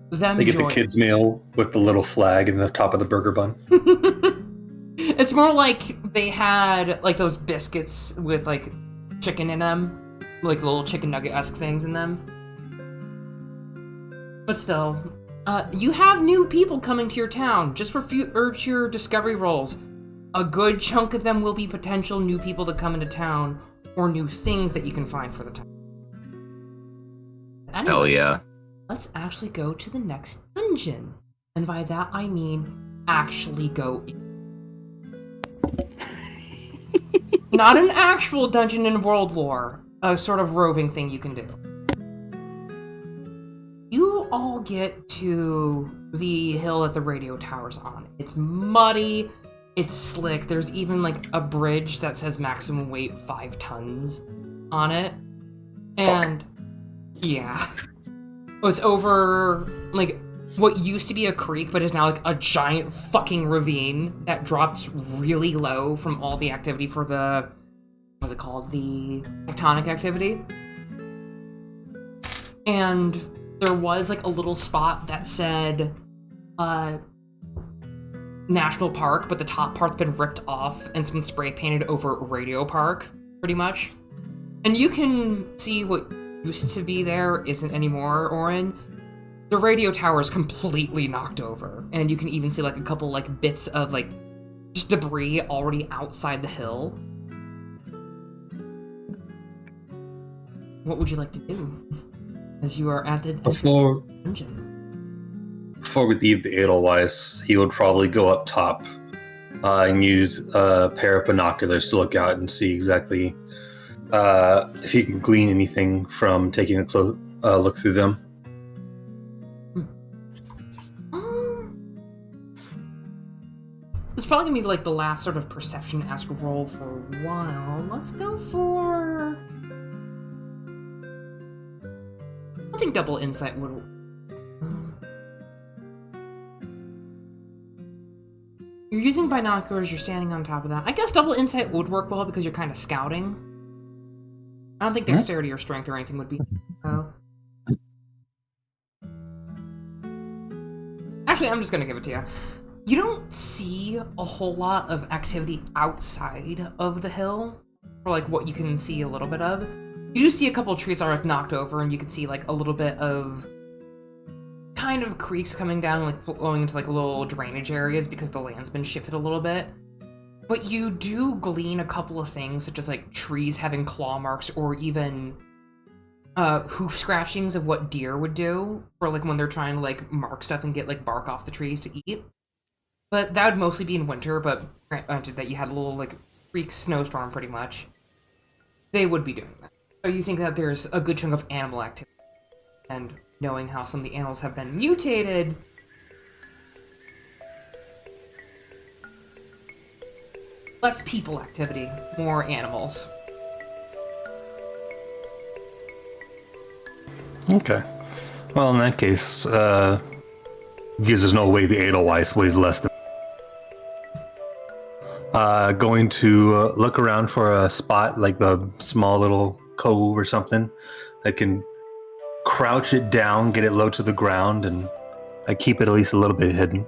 them They get join. the kids' meal with the little flag in the top of the burger bun. It's more like they had, like, those biscuits with, like, chicken in them. Like, little chicken nugget-esque things in them. But still, you have new people coming to your town, just for future discovery rolls. A good chunk of them will be potential new people to come into town, or new things that you can find for the town. Anyway, Hell yeah. let's actually go to the next dungeon. And by that I mean, actually go in. Not an actual dungeon in world lore, a sort of roving thing you can do. You all get to the hill that the radio tower's on. It's muddy, it's slick, there's even, like, a bridge that says maximum weight 5 tons on it. And, yeah. It's over, like, what used to be a creek, but is now, like, a giant fucking ravine that drops really low from all the activity for the, what's it called, the tectonic activity. And there was, like, a little spot that said, National Park, but the top part's been ripped off and it's been spray painted over Radio Park, pretty much. And you can see what used to be there isn't anymore, Orin. The radio tower is completely knocked over, and you can even see, like, a couple, like, bits of, like, just debris already outside the hill. What would you like to do as you are at the dungeon? Before we leave the Edelweiss, he would probably go up top and use a pair of binoculars to look out and see exactly if he can glean anything from taking a look through them. It's probably gonna be, like, the last sort of perception-esque roll for a while. Let's go for... I think double insight would... You're using binoculars, you're standing on top of that. I guess double insight would work well because you're kind of scouting. I don't think dexterity or strength or anything would be so. Actually, I'm just gonna give it to you. You don't see a whole lot of activity outside of the hill, or, like, what you can see a little bit of. You do see a couple of trees are, like, knocked over, and you can see, like, a little bit of kind of creeks coming down, like flowing into like little drainage areas because the land's been shifted a little bit. But you do glean a couple of things, such as like trees having claw marks or even hoof scratchings of what deer would do, or like when they're trying to like mark stuff and get like bark off the trees to eat. But that would mostly be in winter, but granted that you had a little like freak snowstorm pretty much, they would be doing that. So you think that there's a good chunk of animal activity, and knowing how some of the animals have been mutated, less people activity, more animals. Okay. Well, in that case, because there's no way the Edelweiss weighs less than. Going to look around for a spot like a small little cove or something that can crouch it down, get it low to the ground, and keep it at least a little bit hidden.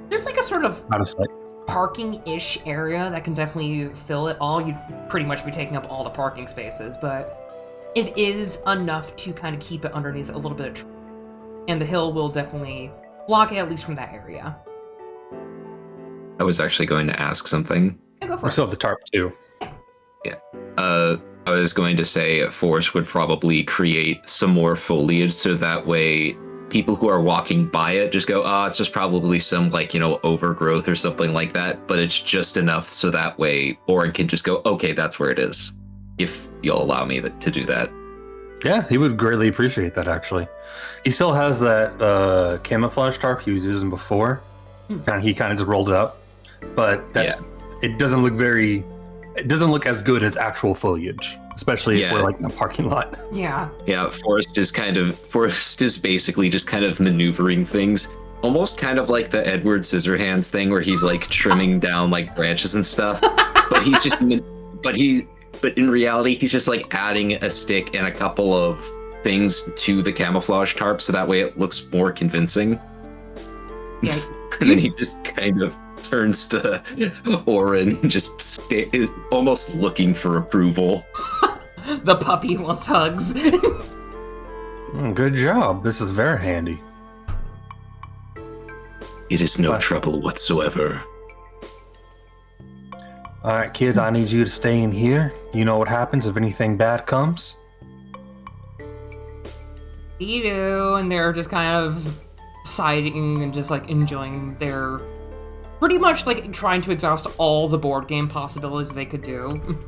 There's like a sort of Out of sight. parking-ish area that can definitely fill it all. You'd pretty much be taking up all the parking spaces, but it is enough to kind of keep it underneath a little bit of tree. And the hill will definitely block it, at least from that area. I was actually going to ask something. Yeah, go for We it. still have the tarp too. I was going to say Forrest would probably create some more foliage so that way people who are walking by it just go, it's just probably some overgrowth or something like that. But it's just enough so that way Oren can just go, okay, that's where it is. If you'll allow me to do that. Yeah, he would greatly appreciate that, actually. He still has that camouflage tarp he was using before. He kind of just rolled it up. But it doesn't look as good as actual foliage, especially if we're like in a parking lot. Yeah. Yeah, Forrest is basically just kind of maneuvering things, almost kind of like the Edward Scissorhands thing where he's like trimming down like branches and stuff. But he's just but in reality he's just like adding a stick and a couple of things to the camouflage tarp so that way it looks more convincing. Yeah. And then he just kind of turns to Oren, just almost looking for approval. The puppy wants hugs. Good job. This is very handy. It is no trouble whatsoever. All right, kids, I need you to stay in here. You know what happens if anything bad comes? You do, and they're just kind of siding and just like enjoying their, pretty much like trying to exhaust all the board game possibilities they could do.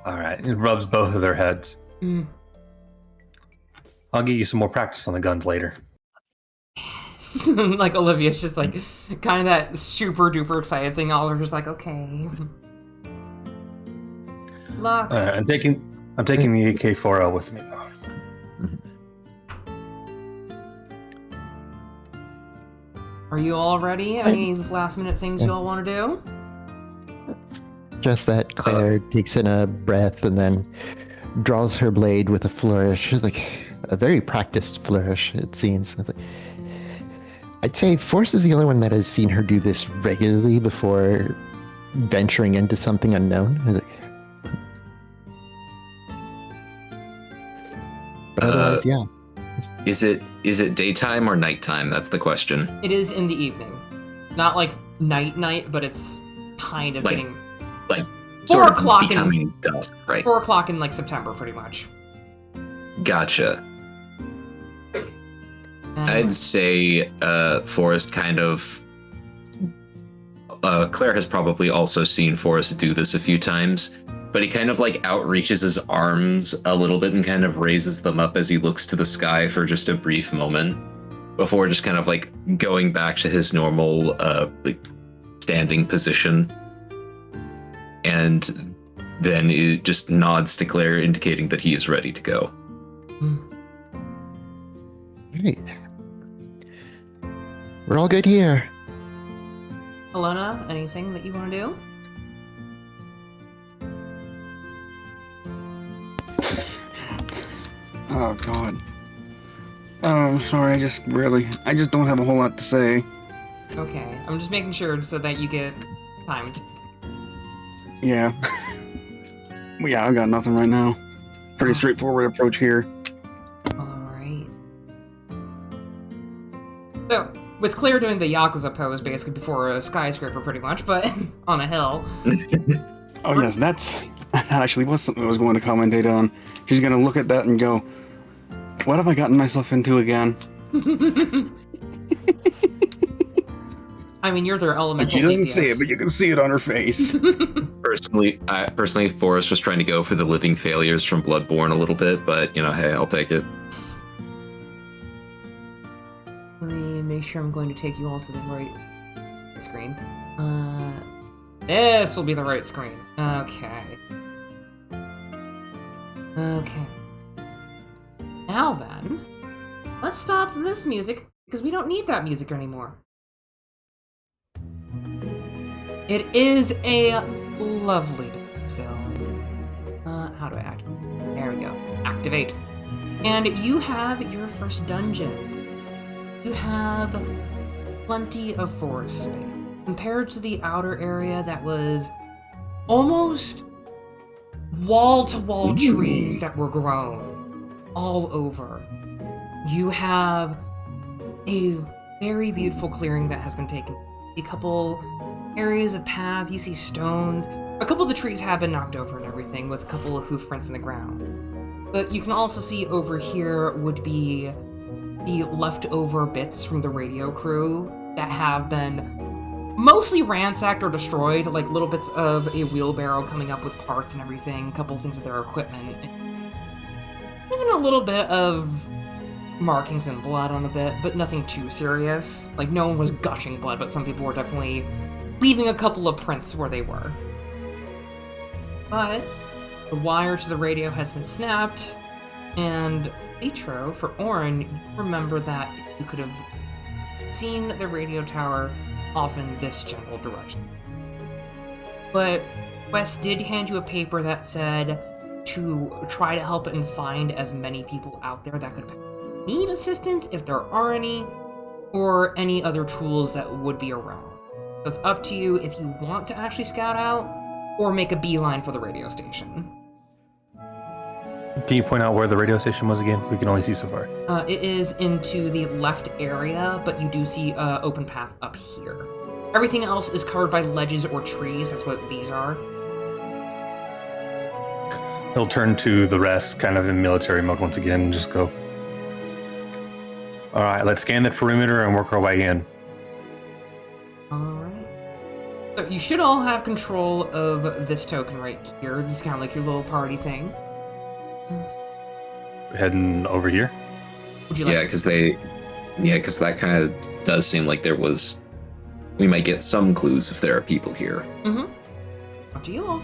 All right, it rubs both of their heads. I'll get you some more practice on the guns later. Like Olivia's just like kind of that super duper excited thing. Oliver's like, okay. Luck. I'm taking the AK-4L with me though. Are you all ready? Any last minute things you all want to do? Just that Claire takes in a breath and then draws her blade with a flourish, like a very practiced flourish, it seems. It's like, I'd say Force is the only one that has seen her do this regularly before venturing into something unknown. It's like, but otherwise, yeah. Is it daytime or nighttime? That's the question. It is in the evening. Not like night, but it's kind of getting... Like 4 o'clock becoming dusk, right? 4 o'clock in like September, pretty much. Gotcha. I'd say Forrest kind of... Claire has probably also seen Forrest do this a few times, but he kind of like outreaches his arms a little bit and kind of raises them up as he looks to the sky for just a brief moment before just kind of like going back to his normal like standing position. And then it just nods to Claire, indicating that he is ready to go. Great. We're all good here. Alona, anything that you want to do? Oh, God. I'm sorry, I just don't have a whole lot to say. Okay, I'm just making sure so that you get timed. Yeah. Yeah, I got nothing right now. Pretty straightforward approach here. Alright. So, with Claire doing the Yakuza pose basically before a skyscraper pretty much, but on a hill. Oh yes, that actually was something I was going to commentate on. She's gonna look at that and go, what have I gotten myself into again? I mean, you're their elemental. She doesn't DPS. see it, but you can see it on her face. Personally, Forrest was trying to go for the living failures from Bloodborne a little bit, but hey, I'll take it. Let me make sure I'm going to take you all to the right screen. This will be the right screen. Okay. Okay. Now then, let's stop this music, because we don't need that music anymore. It is a lovely day still. How do I activate? There we go. Activate. And you have your first dungeon. You have plenty of forest space. Compared to the outer area that was almost wall-to-wall trees that were grown all over. You have a very beautiful clearing that has been taken. A couple areas of path, you see stones. A couple of the trees have been knocked over and everything, with a couple of hoof prints in the ground. But you can also see over here would be the leftover bits from the radio crew that have been mostly ransacked or destroyed, like little bits of a wheelbarrow coming up with parts and everything, a couple things of their equipment. Even a little bit of markings and blood on a bit, but nothing too serious. Like, no one was gushing blood, but some people were definitely leaving a couple of prints where they were. But the wire to the radio has been snapped, and Atro, for Orin, you remember that you could have seen the radio tower off in this general direction. But Wes did hand you a paper that said to try to help and find as many people out there that could need assistance, if there are any, or any other tools that would be around. So it's up to you if you want to actually scout out, or make a beeline for the radio station. Can you point out where the radio station was again? We can only see so far. It is into the left area, but you do see an open path up here. Everything else is covered by ledges or trees. That's what these are. He'll turn to the rest, kind of in military mode once again, and just go, all right, let's scan the perimeter and work our way in. Alright. So you should all have control of this token right here. This is kind of like your little party thing. Heading over here. Would you like Yeah, because that kind of does seem like we might get some clues if there are people here. Mm-hmm. Up to you all.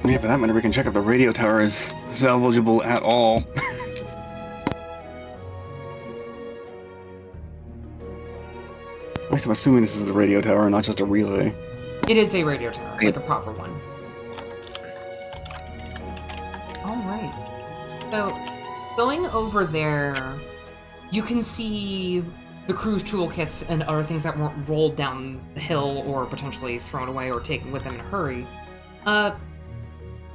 Yeah, for that matter, we can check if the radio tower is salvageable at all. At least I'm assuming this is the radio tower, not just a relay. It is a radio tower, like a proper one. Alright. So, going over there, you can see the crew's toolkits and other things that weren't rolled down the hill or potentially thrown away or taken with them in a hurry.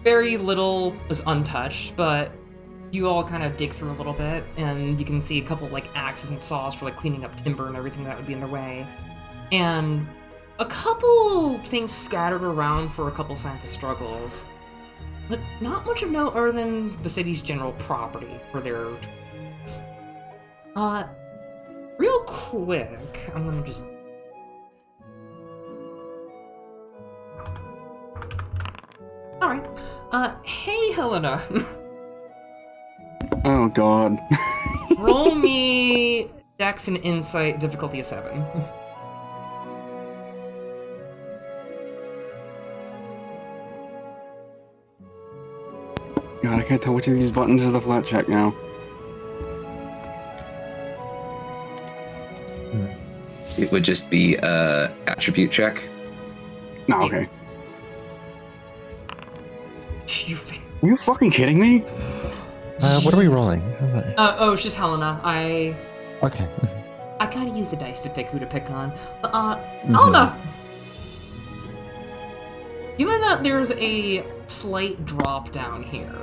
Very little was untouched, but you all kind of dig through a little bit, and you can see a couple like axes and saws for like cleaning up timber and everything that would be in their way. And a couple things scattered around for a couple signs of struggles. But not much of note other than the city's general property for their tools. Real quick, I'm gonna just... Alright. Hey, Helena. Oh, God. Roll me Dex and Insight, difficulty of 7. God, I can't tell which of these buttons is the flat check now. It would just be attribute check. No, okay. You Are you fucking kidding me? What are we rolling? oh, it's just Helena. Okay. I kind of use the dice to pick who to pick on. Helena! Given that there's a slight drop down here,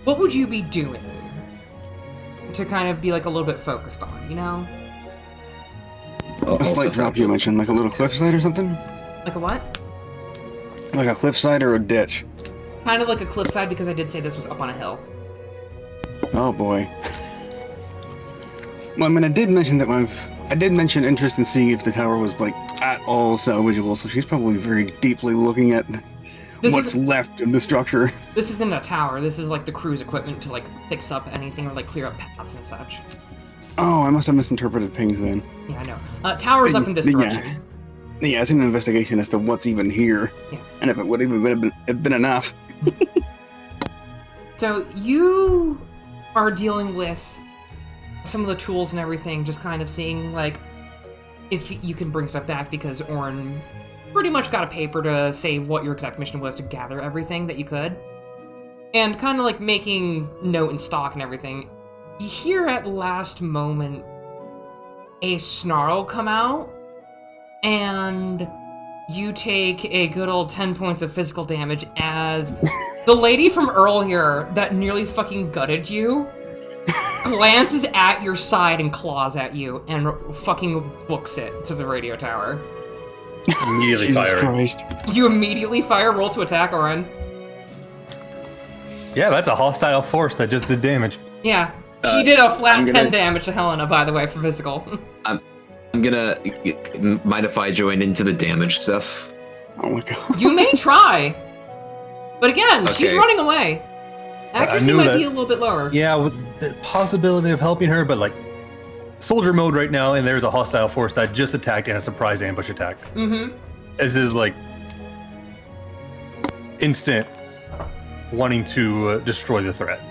what would you be doing to kind of be like a little bit focused on, you know? A slight drop you mentioned, like a little cliffside or something? Like a what? Like a cliffside or a ditch? Kind of like a cliffside, because I did say this was up on a hill. Oh boy. Well, I mean, I did mention interest in seeing if the tower was, like, at all salvageable, so she's probably very deeply looking at what's left of the structure. This isn't a tower, this is like the crew's equipment to like fix up anything or like clear up paths and such. Oh, I must have misinterpreted pings then. Yeah, I know. Tower's up in this direction. Yeah, it's an investigation as to what's even here. Yeah. And if it would even have been enough. So you are dealing with some of the tools and everything, just kind of seeing like if you can bring stuff back, because Orin pretty much got a paper to say what your exact mission was to gather everything that you could. And kind of like making note and stock and everything. You hear at last moment a snarl come out, and you take a good old 10 points of physical damage as the lady from Earl here that nearly fucking gutted you glances at your side and claws at you and fucking books it to the radio tower. Immediately firing. You immediately fire, roll to attack, Oren. Yeah, that's a hostile force that just did damage. Yeah, she did a flat 10 damage to Helena, by the way, for physical. I'm gonna... Mind if I join into the damage stuff? Oh my god. You may try. But again, she's Okay. running away. Accuracy might be a little bit lower. Yeah, with the possibility of helping her, but like soldier mode right now, and there's a hostile force that just attacked in a surprise ambush attack. Mm-hmm. This is like instant wanting to destroy the threat.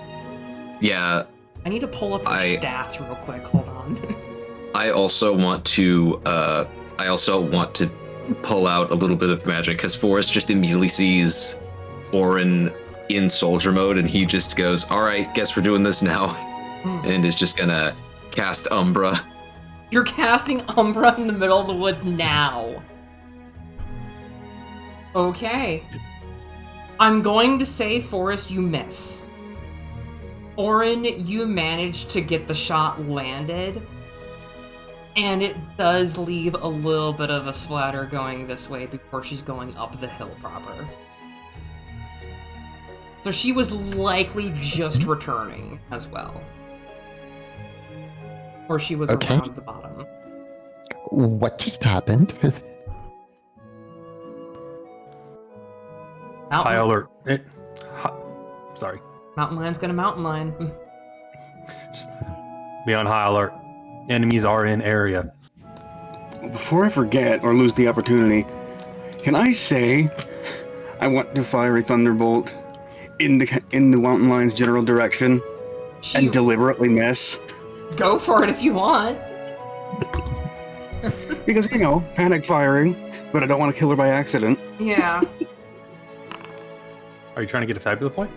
Yeah, I need to pull up your stats real quick. Hold on. I also want to pull out a little bit of magic, because Forrest just immediately sees Orin in soldier mode, and he just goes, all right, guess we're doing this now, and is just gonna cast Umbra. You're casting Umbra in the middle of the woods now. Okay. I'm going to say, Forrest, you miss. Orin, you managed to get the shot landed, and it does leave a little bit of a splatter going this way before she's going up the hill proper. So she was likely just returning as well. Or she was around the bottom. What just happened? High alert. Sorry. Mountain lion's gonna mountain lion. Be on high alert. Enemies are in area. Before I forget or lose the opportunity, can I say I want to fire a thunderbolt in the mountain lion's general direction and deliberately miss? Go for it if you want. Because, panic firing, but I don't want to kill her by accident. Yeah. Are you trying to get a fabulous point?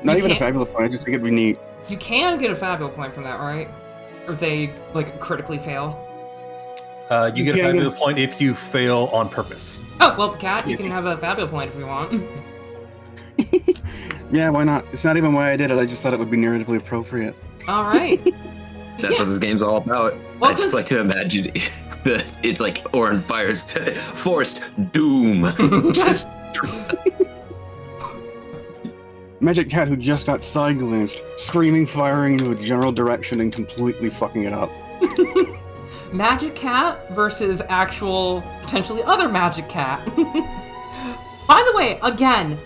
Not even a fabulous point, I just think it'd be neat. You can get a fabulous point from that, right? Or if they, critically fail. You get a fabulous point if you fail on purpose. Oh, well, Kat, you can have a fabulous point if you want. Yeah, why not? It's not even why I did it, I just thought it would be narratively appropriate. All right. That's what this game's all about. Well, I just like to imagine it's like Orin fires to Forest Doom. Just Magic Cat who just got side glanced, screaming, firing into a general direction and completely fucking it up. Magic Cat versus actual, potentially other Magic Cat. By the way, again,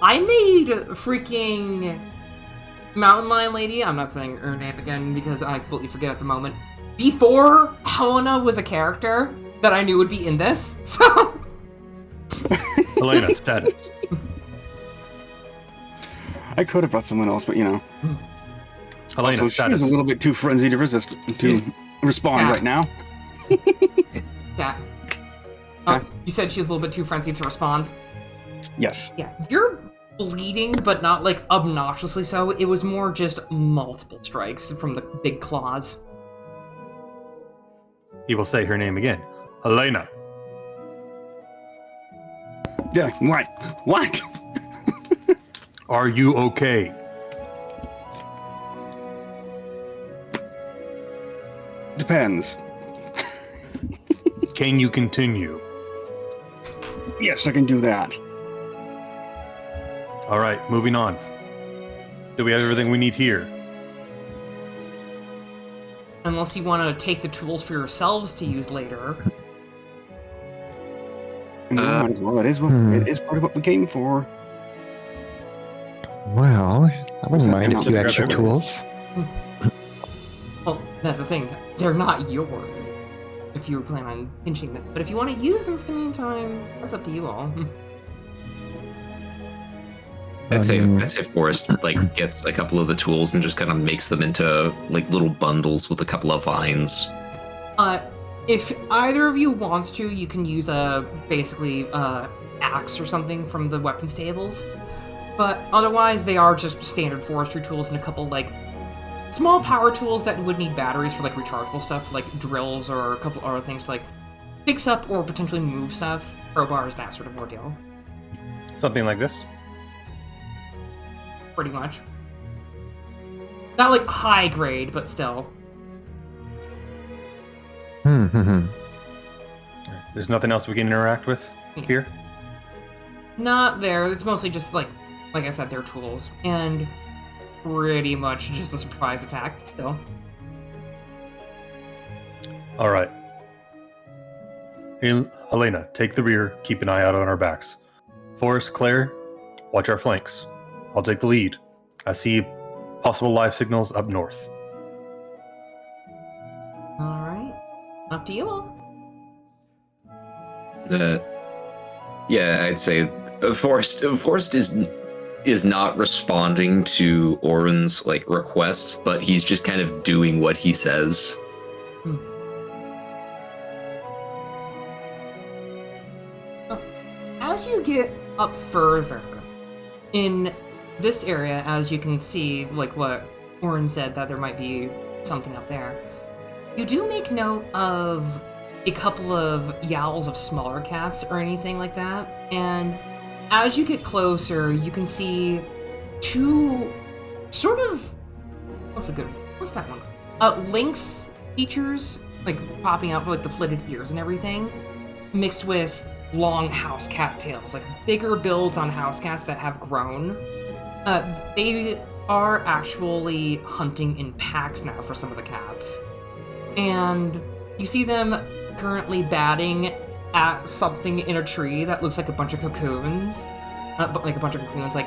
I made freaking Mountain Lion Lady, I'm not saying her name again because I completely forget at the moment, before Helena was a character that I knew would be in this, so... Helena, status. I could have brought someone else, but Helena, also, status. she's a little bit too frenzied to respond right now. Yeah. You said she's a little bit too frenzied to respond? Yes. Yeah, you're bleeding, but not obnoxiously so. It was more just multiple strikes from the big claws. He will say her name again. Helena, Yeah, what? What? are you okay? Depends. Can you continue? Yes, I can do that. All right, moving on. Do we have everything we need here? Unless you want to take the tools for yourselves to use later. No, might as well. It is part of what we came for. Well, I wouldn't mind a Grab few extra everything. tools. Well, that's the thing. They're not yours if you were planning on pinching them. But if you want to use them for the meantime, that's up to you all. I'd say Forrest like gets a couple of the tools and just kind of makes them into like little bundles with a couple of vines. If either of you wants to, you can use a basically axe or something from the weapons tables. But otherwise, they are just standard forestry tools and a couple like small power tools that would need batteries for like rechargeable stuff, like drills or a couple other things like fix up or potentially move stuff, crowbars, that sort of ordeal. Something like this? Pretty much. Not like high grade, but still. There's nothing else we can interact with here? Not there. It's mostly just like I said, they're tools. And pretty much just a surprise attack still. All right. Helena, take the rear. Keep an eye out on our backs. Forrest, Claire, watch our flanks. I'll take the lead. I see possible live signals up north. Alright. Up to you all. Yeah, I'd say Forrest is not responding to Oren's like requests, but he's just kind of doing what he says. As you get up further in this area, as you can see, like what Oren said, that there might be something up there, you do make note of a couple of yowls of smaller cats or anything like that, and as you get closer, you can see two sort of, what's that one? Lynx features, like popping out for like the flitted ears and everything, mixed with long house cat tails, like bigger builds on house cats that have grown. They are actually hunting in packs now for some of the cats. And you see them currently batting at something in a tree that looks like a bunch of cocoons. Like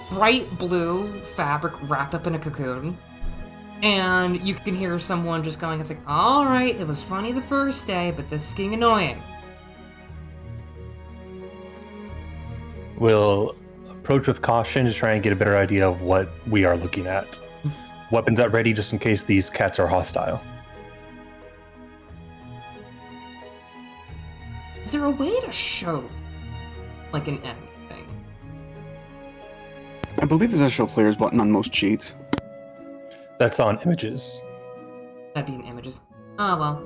bright blue fabric wrapped up in a cocoon. And you can hear someone just going, it's like, alright, it was funny the first day, but this is getting annoying. We'll approach with caution to try and get a better idea of what we are looking at. Weapons at ready just in case these cats are hostile. Is there a way to show, like, an enemy thing? I believe there's a show players button on most cheats. That's on images. That'd be in images. Oh, well.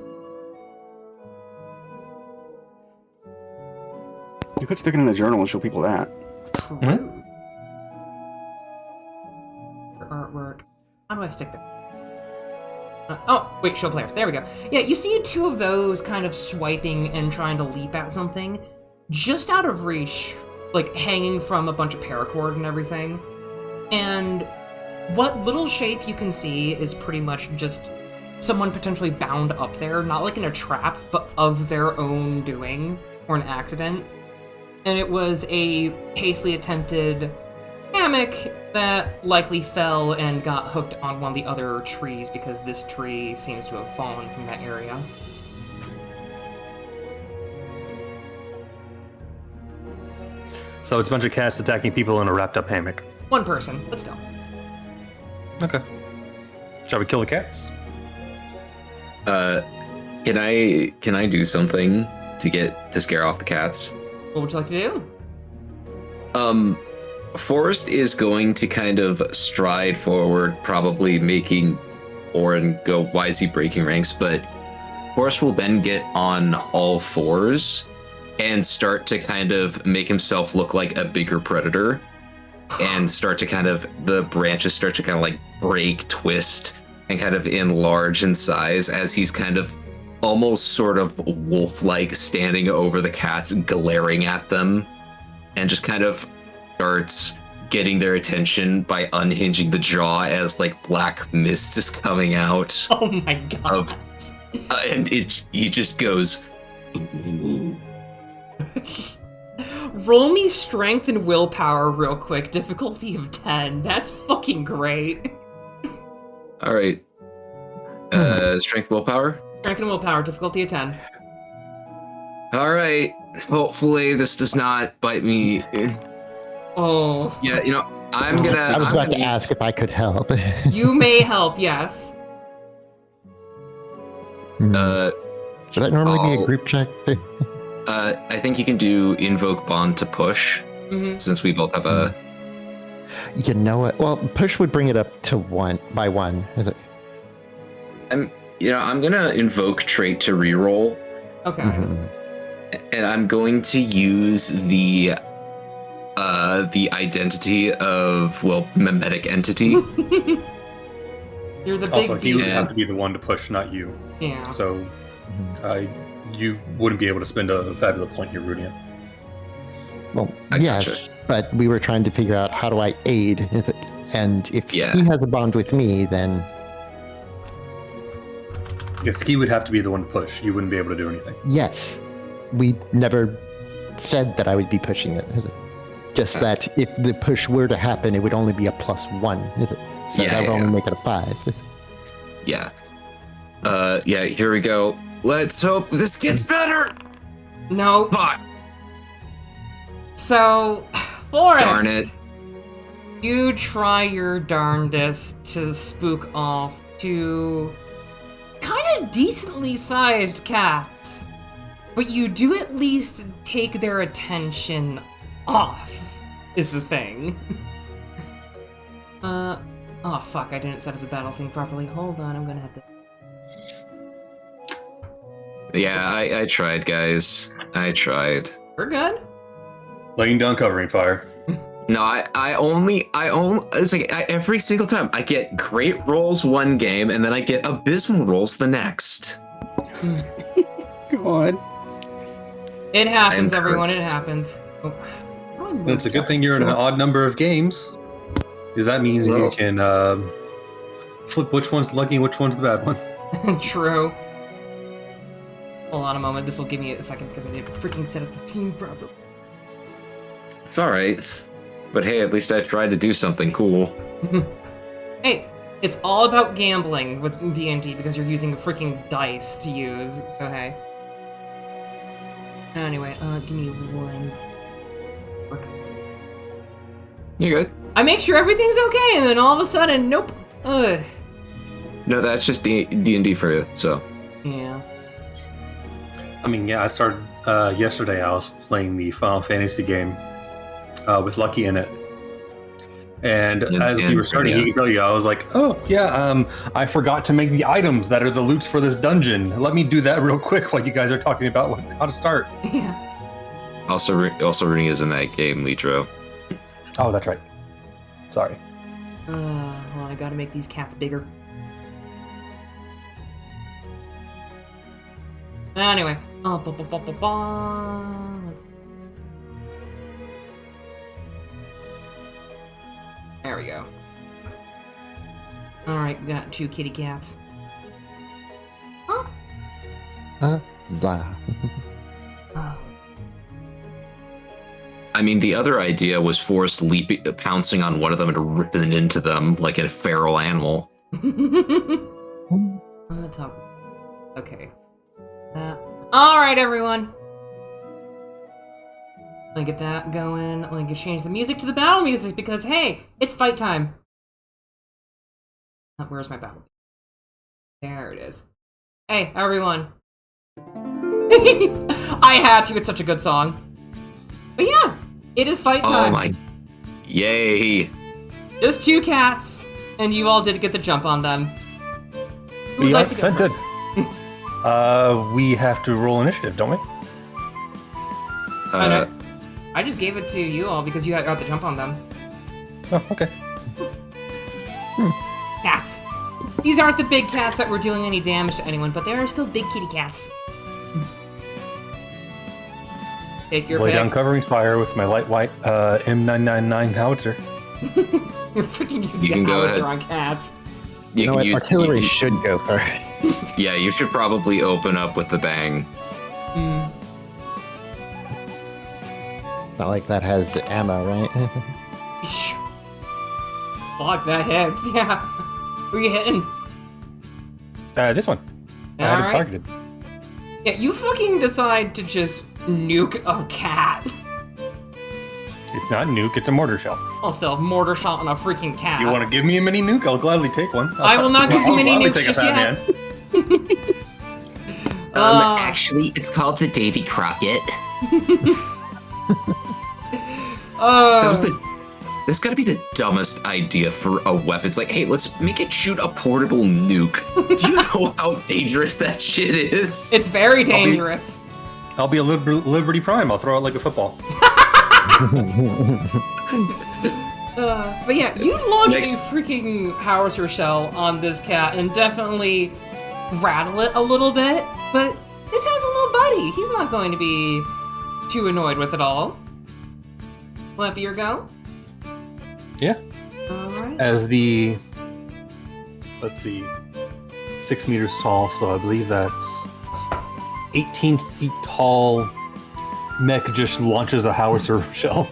You could stick it in a journal and show people that. True. Mhm. For artwork. How do I stick that? Oh, wait, show players. There we go. Yeah, you see two of those kind of swiping and trying to leap at something. Just out of reach, like hanging from a bunch of paracord and everything. And what little shape you can see is pretty much just someone potentially bound up there, not like in a trap, but of their own doing, or an accident. And it was a hastily attempted hammock that likely fell and got hooked on one of the other trees because this tree seems to have fallen from that area. So it's a bunch of cats attacking people in a wrapped up hammock. One person, but still. Okay. Shall we kill the cats? Can I do something to scare off the cats? What would you like to do? Forrest is going to kind of stride forward, probably making Oren go, why is he breaking ranks? But horse will then get on all fours and start to kind of make himself look like a bigger predator, and start to kind of, the branches start to kind of like break, twist, and kind of enlarge in size as he's kind of almost sort of wolf-like standing over the cats, glaring at them, and just kind of starts getting their attention by unhinging the jaw as like black mist is coming out. Oh my god. And he just goes, ooh. Roll me strength and willpower real quick. Difficulty of 10. That's fucking great. All right. Strength, willpower? Strength and willpower, difficulty of 10. All right. Hopefully this does not bite me. Oh. Yeah, you know, I'm gonna... I was about to ask if I could help. You may help, yes. Should that normally be a group check? I think you can do invoke bond to push, since we both have a... You know what? Well, push would bring it up to 1 by 1. Is it? I'm gonna invoke trait to reroll. Okay. And I'm going to use the identity of, well, mimetic entity. You're the big Also, he would beast. have to be the one to push, not you. Yeah. So, you wouldn't be able to spend a fabulous point here, Rudian. Well, I yes, but we were trying to figure out how do I aid? Is it? And if he has a bond with me, then Yes, he would have to be the one to push. You wouldn't be able to do anything. yes, we never said that I would be pushing it. Is it? Just that if the push were to happen, it would only be a +1. Is it? So that would only make it a 5. Is it? Yeah. Yeah, here we go. Let's hope this gets better! No. Fuck! So, Forrest. Darn it. You try your darndest to spook off 2 kind of decently sized cats, but you do at least take their attention off, is the thing. Oh fuck, I didn't set up the battle thing properly. Hold on, I'm gonna have to... Yeah, I tried, guys. I tried. We're good. Laying down covering fire. No, I only, it's like every single time I get great rolls one game and then I get abysmal rolls the next. God. It happens, I'm everyone, cursed. it happens. Oh, how do I move It's a good that? thing you're in an odd number of games, because that means you can flip which one's the lucky and which one's the bad one. True. Hold on a moment, this will give me a second because I didn't freaking set up this team properly. It's all right, but hey, at least I tried to do something cool. Hey, it's all about gambling with D&D because you're using freaking dice to use, so hey. Anyway, give me one. Okay. You good? I make sure everything's okay, and then all of a sudden, nope. Ugh. No, that's just D&D for you. So Yeah. I mean, yeah, I started yesterday. I was playing the Final Fantasy game with Lucky in it, and as we were starting, he could tell you, I was like, "Oh yeah, I forgot to make the items that are the loots for this dungeon. Let me do that real quick while you guys are talking about how to start." Yeah. also Rooney is in that game, Litro. Oh, that's right. Sorry. Hold on, I gotta make these cats bigger. Anyway. Let's... There we go. Alright, we got 2 kitty cats. Oh. Za. Oh. I mean, the other idea was Forrest pouncing on one of them and ripping into them like a feral animal. I'm gonna talk. Okay. Alright, everyone. Let me get that going. Let me change the music to the battle music because, hey, it's fight time. Where's my battle? There it is. Hey, everyone. I had to. It's such a good song. But yeah, it is fight time. Oh my. Yay. Just 2 cats, and you all did get the jump on them. Who would We like to go sent it. first? We have to roll initiative, don't we? I just gave it to you all because you got the jump on them. Oh, okay. Cats. These aren't the big cats that were doing any damage to anyone, but they are still big kitty cats. Take your Lay pick. down covering fire with my light white M999 howitzer. You're freaking You using can a go howitzer ahead. on cats. You know what? Artillery you should go first. Yeah, you should probably open up with the bang. Hmm. It's not like that has ammo, right? Fuck, that hits. Yeah. Who are you hitting? This one. I had it Alright. targeted. Yeah, you fucking decide to just nuke a cat. It's not nuke, it's a mortar shell. Well, still, mortar shot on a freaking cat. You want to give me a mini nuke? I'll gladly take one. I will not give you mini gladly nukes take a just fat yet. man. Actually, it's called the Davy Crockett. That's gotta be the dumbest idea for a weapon. It's like, hey, let's make it shoot a portable nuke. Do you know how dangerous that shit is? It's very dangerous. I'll be a Liberty Prime. I'll throw it like a football. But yeah, you launch Next. a freaking howitzer shell on this cat and definitely rattle it a little bit, but this has a little buddy. He's not going to be too annoyed with it all. Will that be your go? Yeah. Alright. As the, let's see, 6 meters tall, so I believe that's 18 feet tall mech just launches a howitzer shell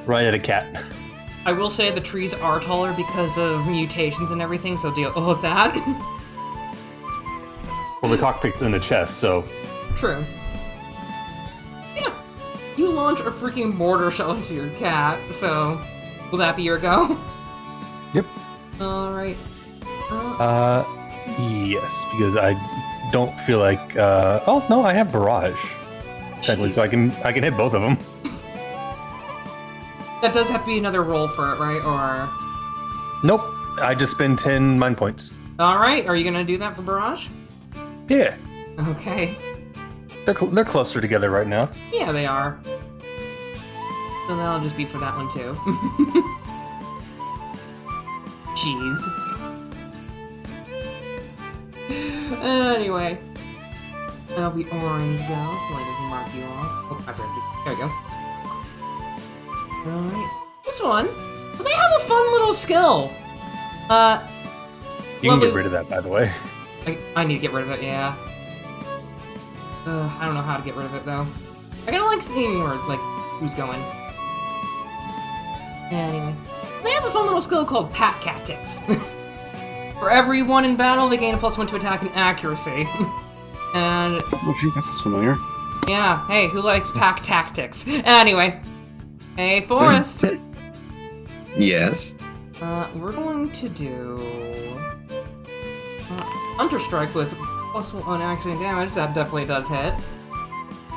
right at a cat. I will say the trees are taller because of mutations and everything, so deal with that. Well, the cockpit's in the chest, so True. Yeah. You launch a freaking mortar shell into your cat, so will that be your go? Yep. Alright. Yes, because I don't feel like. Oh no, I have barrage. Technically, so I can hit both of them. That does have to be another roll for it, right? Or Nope, I just spend 10 mind points. alright, are you gonna do that for Barrage? Yeah, Okay. they're closer together right now. Yeah, they are. So that'll just be for that one too. Jeez. Anyway. That'll be orange go, so I just mark you off. Oh, I forgot to. There we go. Alright. This one, well, they have a fun little skill. You can get rid of that, by the way. I need to get rid of it, yeah. I don't know how to get rid of it, though. I kinda like seeing where, like, who's going. Anyway. They have a fun little skill called Pack Tactics. For every one in battle, they gain a +1 to attack and accuracy. And, Oh, gee, that sounds familiar. yeah, hey, who likes Pack Tactics? Anyway. Hey, Forrest. Yes. We're going to do Hunter Strike with +1 action damage. That definitely does hit.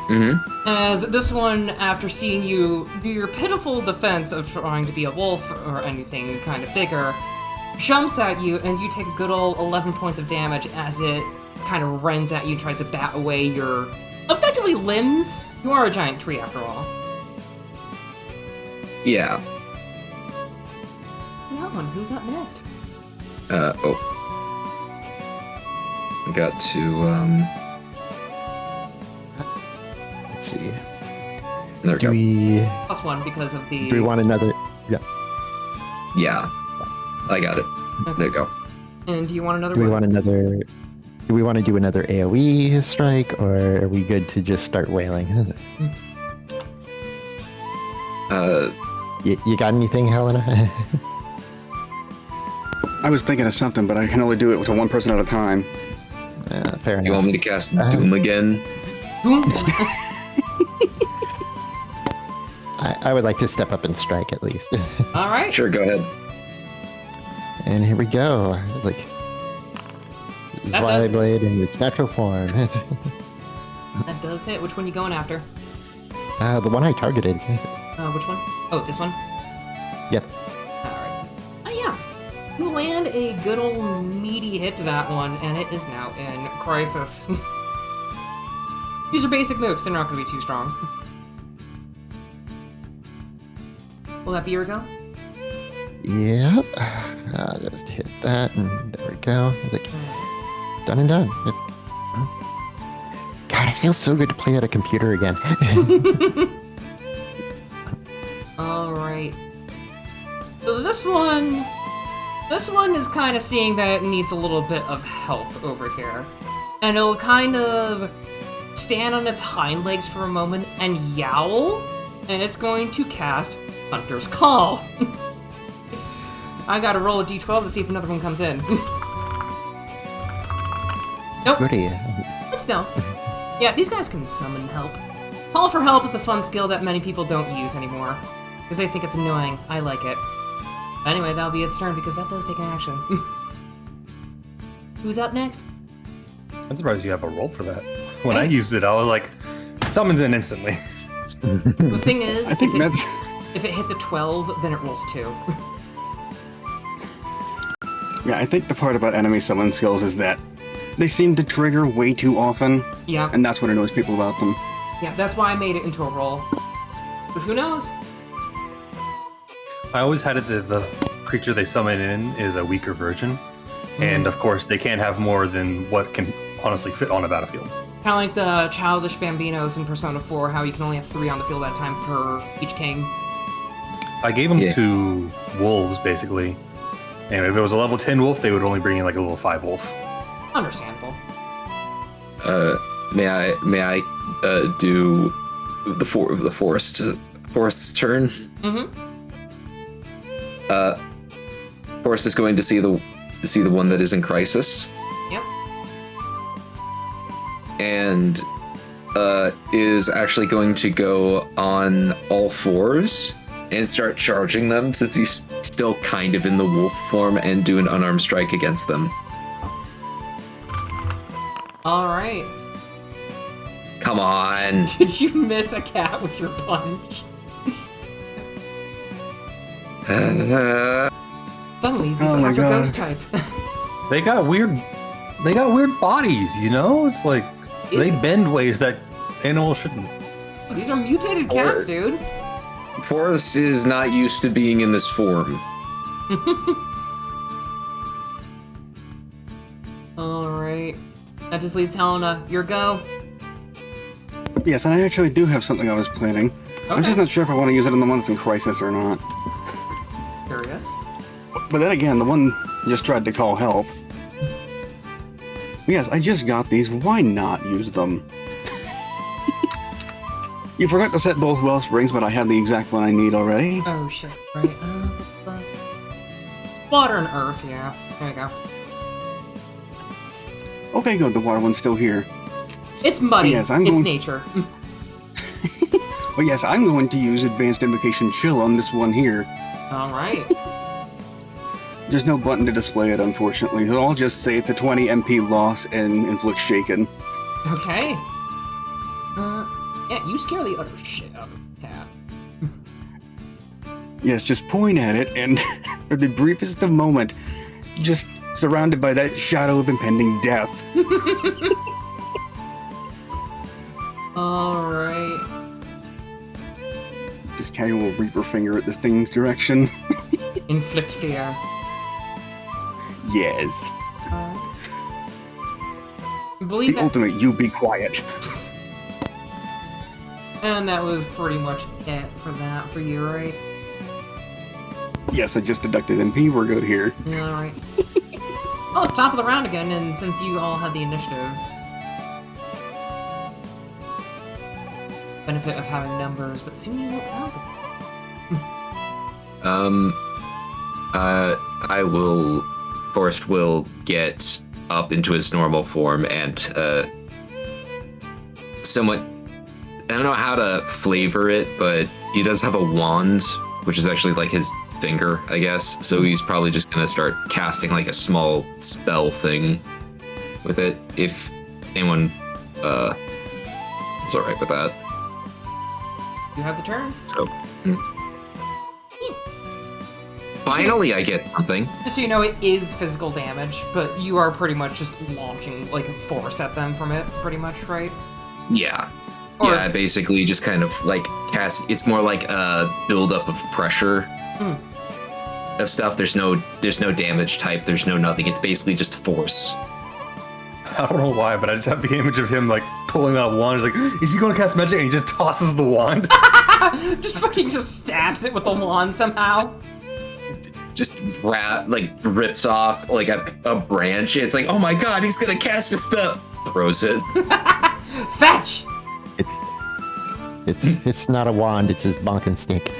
Mm-hmm. As this one, after seeing you do your pitiful defense of trying to be a wolf or anything kind of bigger, jumps at you and you take a good old 11 points of damage as it kind of rends at you and tries to bat away your effectively limbs. You are a giant tree after all. Yeah. That one, who's up next? Oh. Got to, Let's see. there we Do go. we +1 because of the... do we want another? Yeah. Yeah. I got it. There you go. And do you want another Do we one? want another? Do we want to do another AOE strike, or are we good to just start wailing? You got anything, Helena? I was thinking of something, but I can only do it to one person at a time. Fair You enough. want me to cast Doom again? Boom. I would like to step up and strike at least. All right. Sure, go ahead. And here we go. Like That does- Zweiblade in its natural form. That does hit. Which one you going after? The one I targeted. Which one? Oh, this one? Yep. Alright. Oh, yeah. You land a good old meaty hit to that one, and it is now in crisis. These are basic nukes, they're not going to be too strong. Will that be your go? Yep. I'll just hit that, and there we go. It's like, done and done. God, it feels so good to play at a computer again. Alright. So this one is kind of seeing that it needs a little bit of help over here. And it'll kind of stand on its hind legs for a moment and yowl, and it's going to cast Hunter's Call. I gotta roll a d12 to see if another one comes in. Nope. Goody. But still. Yeah, these guys can summon help. Call for help is a fun skill that many people don't use anymore. Because they think it's annoying. I like it. Anyway, that'll be its turn because that does take an action. Who's up next? I'm surprised you have a roll for that. When I used it, I was like, summons in instantly. The thing is, I think if it hits a 12, then it rolls 2. Yeah, I think the part about enemy summon skills is that they seem to trigger way too often. Yeah. And that's what annoys people about them. Yeah, that's why I made it into a roll. Because who knows? I always had it that the creature they summon in is a weaker version. And of course, they can't have more than what can honestly fit on a battlefield. Kind of like the childish Bambinos in Persona 4, how you can only have 3 on the field at a time for each king. I gave them to wolves, basically. And if it was a level 10 wolf, they would only bring in like a level 5 wolf. Understandable. May I do the forest's turn? Mm-hmm. Forest is going to see the one that is in crisis. Yep. And is actually going to go on all fours and start charging them since he's still kind of in the wolf form and do an unarmed strike against them. Alright. Come on. Did you miss a cat with your punch? Suddenly, these Oh my cats are God. ghost type. They got weird bodies, you know? It's like, they bend ways that animals shouldn't. These are mutated cats, dude. Forest is not used to being in this form. Alright. That just leaves Helena. Your go. Yes, and I actually do have something I was planning. I'm just not sure if I want to use it on the ones in crisis or not. Curious. But then again, the one just tried to call help. Yes, I just got these. Why not use them? You forgot to set both Wellsprings, but I have the exact one I need already. Oh shit, right. Water and earth, yeah. There you go. Okay, good, the water one's still here. It's muddy. Yes, It's nature. But yes, I'm going to use Advanced Invocation Chill on this one here. Alright. There's no button to display it, unfortunately, so I'll just say it's a 20 MP loss and inflict Shaken. Okay. Yeah, you scare the utter shit out of the cat. Yes, just point at it, and for the briefest of moment, just surrounded by that shadow of impending death. Alright. Just casual Reaper finger at this thing's direction. Inflict fear. Yes. Believe The that. ultimate you be quiet. And that was pretty much it for that for you, right? Yes, I just deducted MP, we're good here. Yeah, alright. Well, it's top of the round again, and since you all had the initiative, benefit of having numbers, but soon you won't have them. Forest will get up into his normal form and somewhat, I don't know how to flavor it, but he does have a wand, which is actually like his finger, I guess. So he's probably just gonna start casting like a small spell thing with it, if anyone is alright with that. You have the turn. So Finally, I get something. Just so you know, it is physical damage, but you are pretty much just launching, like, force at them from it, pretty much, right? Yeah. Or- Yeah, basically just kind of like cast. It's more like a buildup of pressure of stuff. There's no damage type. There's no nothing. It's basically just force. I don't know why, but I just have the image of him like pulling out a wand. He's like, is he going to cast magic? And he just tosses the wand. just stabs it with the wand somehow. Just rips off like a branch. It's like, oh my god, he's gonna cast a spell. Throws it. Fetch! It's not a wand, it's his bonking stick.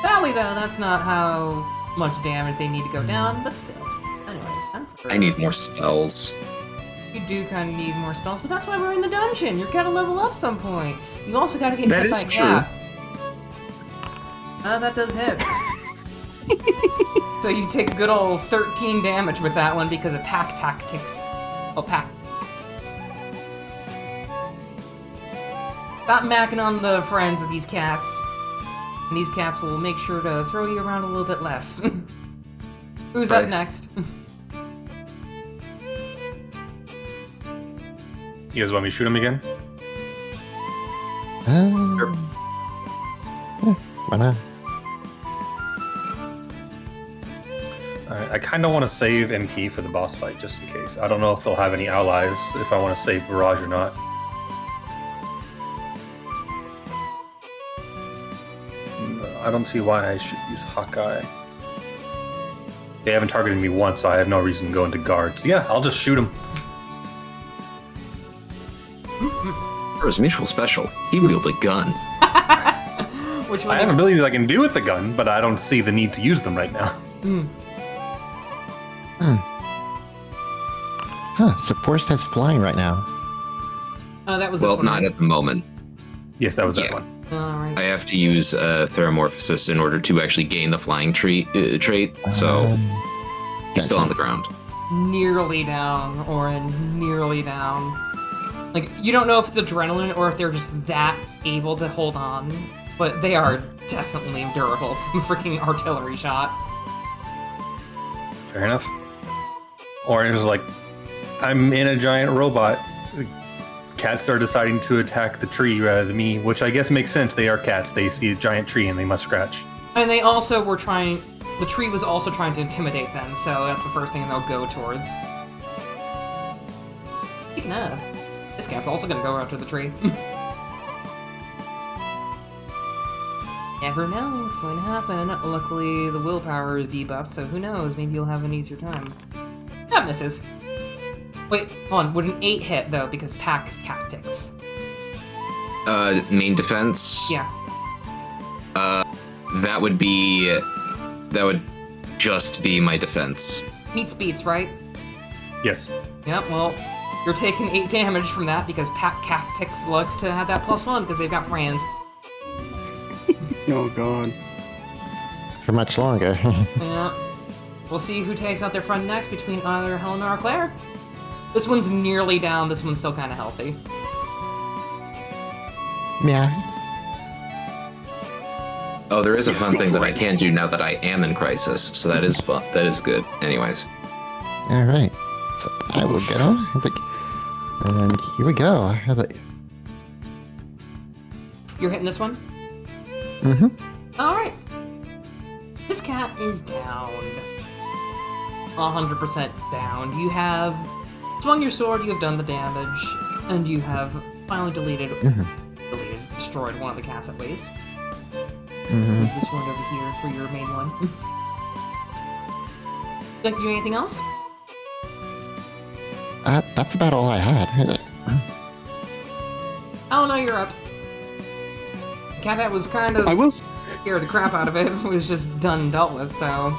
Sadly though, that's not how much damage they need to go down, but still. Anyway, time for... I need more spells. You do kind of need more spells, but that's why we're in the dungeon. You're gotta level up some point. You also gotta get That hit is by true. cat. That does hit. So you take a good old 13 damage with that one because of pack tactics. Oh, pack tactics. Stop macking on the friends of these cats. And these cats will make sure to throw you around a little bit less. Who's up Right. next? You guys want me to shoot him again? Sure. Yeah, why not? I kind of want to save MP for the boss fight, just in case. I don't know if they'll have any allies, if I want to save Barrage or not. I don't see why I should use Hawkeye. They haven't targeted me once, so I have no reason to go into guard. So yeah, I'll just shoot him. For his mutual special, he wields a gun. Which one? I have abilities I can do with the gun, but I don't see the need to use them right now. Huh, so Forrest has flying right now. That was this Well, one. not right? at the moment. Yes, that was that Yeah. one. Alright. I have to use Theramorphosis in order to actually gain the flying trait, so he's still on the ground. Nearly down, Orin. Nearly down. Like, you don't know if it's adrenaline or if they're just that able to hold on, but they are definitely durable from freaking artillery shot. Fair enough. Orange is like, I'm in a giant robot. The cats are deciding to attack the tree rather than me, which I guess makes sense. They are cats. They see a giant tree and they must scratch. And they also were trying... The tree was also trying to intimidate them, so that's the first thing they'll go towards. Speaking of, this cat's also gonna go after the tree. Never know what's going to happen. Luckily, the willpower is debuffed, so who knows? Maybe you'll have an easier time. Ah, misses. Wait, hold on. Would an 8 hit, though, because pack tactics? Main defense. Yeah. That would just be my defense. Meets beats, right? Yes. Yep, well, you're taking 8 damage from that because pack tactics looks to have that +1 because they've got friends. Oh god. For much longer. Yeah. We'll see who takes out their friend next between either Helena or Claire. This one's nearly down, this one's still kind of healthy. Yeah. Oh, there is a Yes, fun go thing for that I it. can do now that I am in crisis, so that is fun. That is good. Anyways. All right. So I will get on. And here we go. I have a. You're hitting this one? Mm-hmm. Alright. This cat is down. 100% down. You have swung your sword, you have done the damage, and you have finally destroyed one of the cats at least. Mm-hmm. Move this one over here for your main one. Like to do anything else? That's about all I had. Oh no, you're up. The cat that was kind of I will. scared the crap out of it was just done and dealt with, so...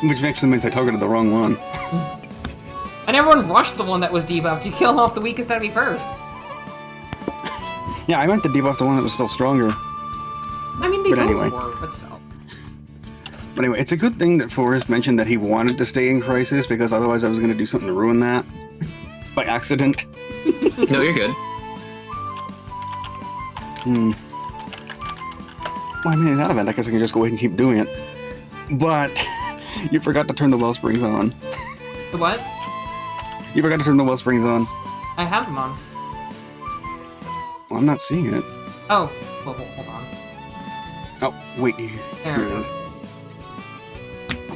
Which actually means I targeted the wrong one. And everyone rushed the one that was debuffed. You killed off the weakest enemy first. Yeah, I meant to debuff the one that was still stronger. I mean, they But both anyway. were, but still. But anyway, it's a good thing that Forrest mentioned that he wanted to stay in crisis, because otherwise I was going to do something to ruin that. By accident. No, you're good. Well, I mean, in that event, I guess I can just go ahead and keep doing it. But you forgot to turn the well springs on. The what? You forgot to turn the well springs on. I have them on. Well, I'm not seeing it. Oh, well, hold on. Oh, wait. There Here we it go. is.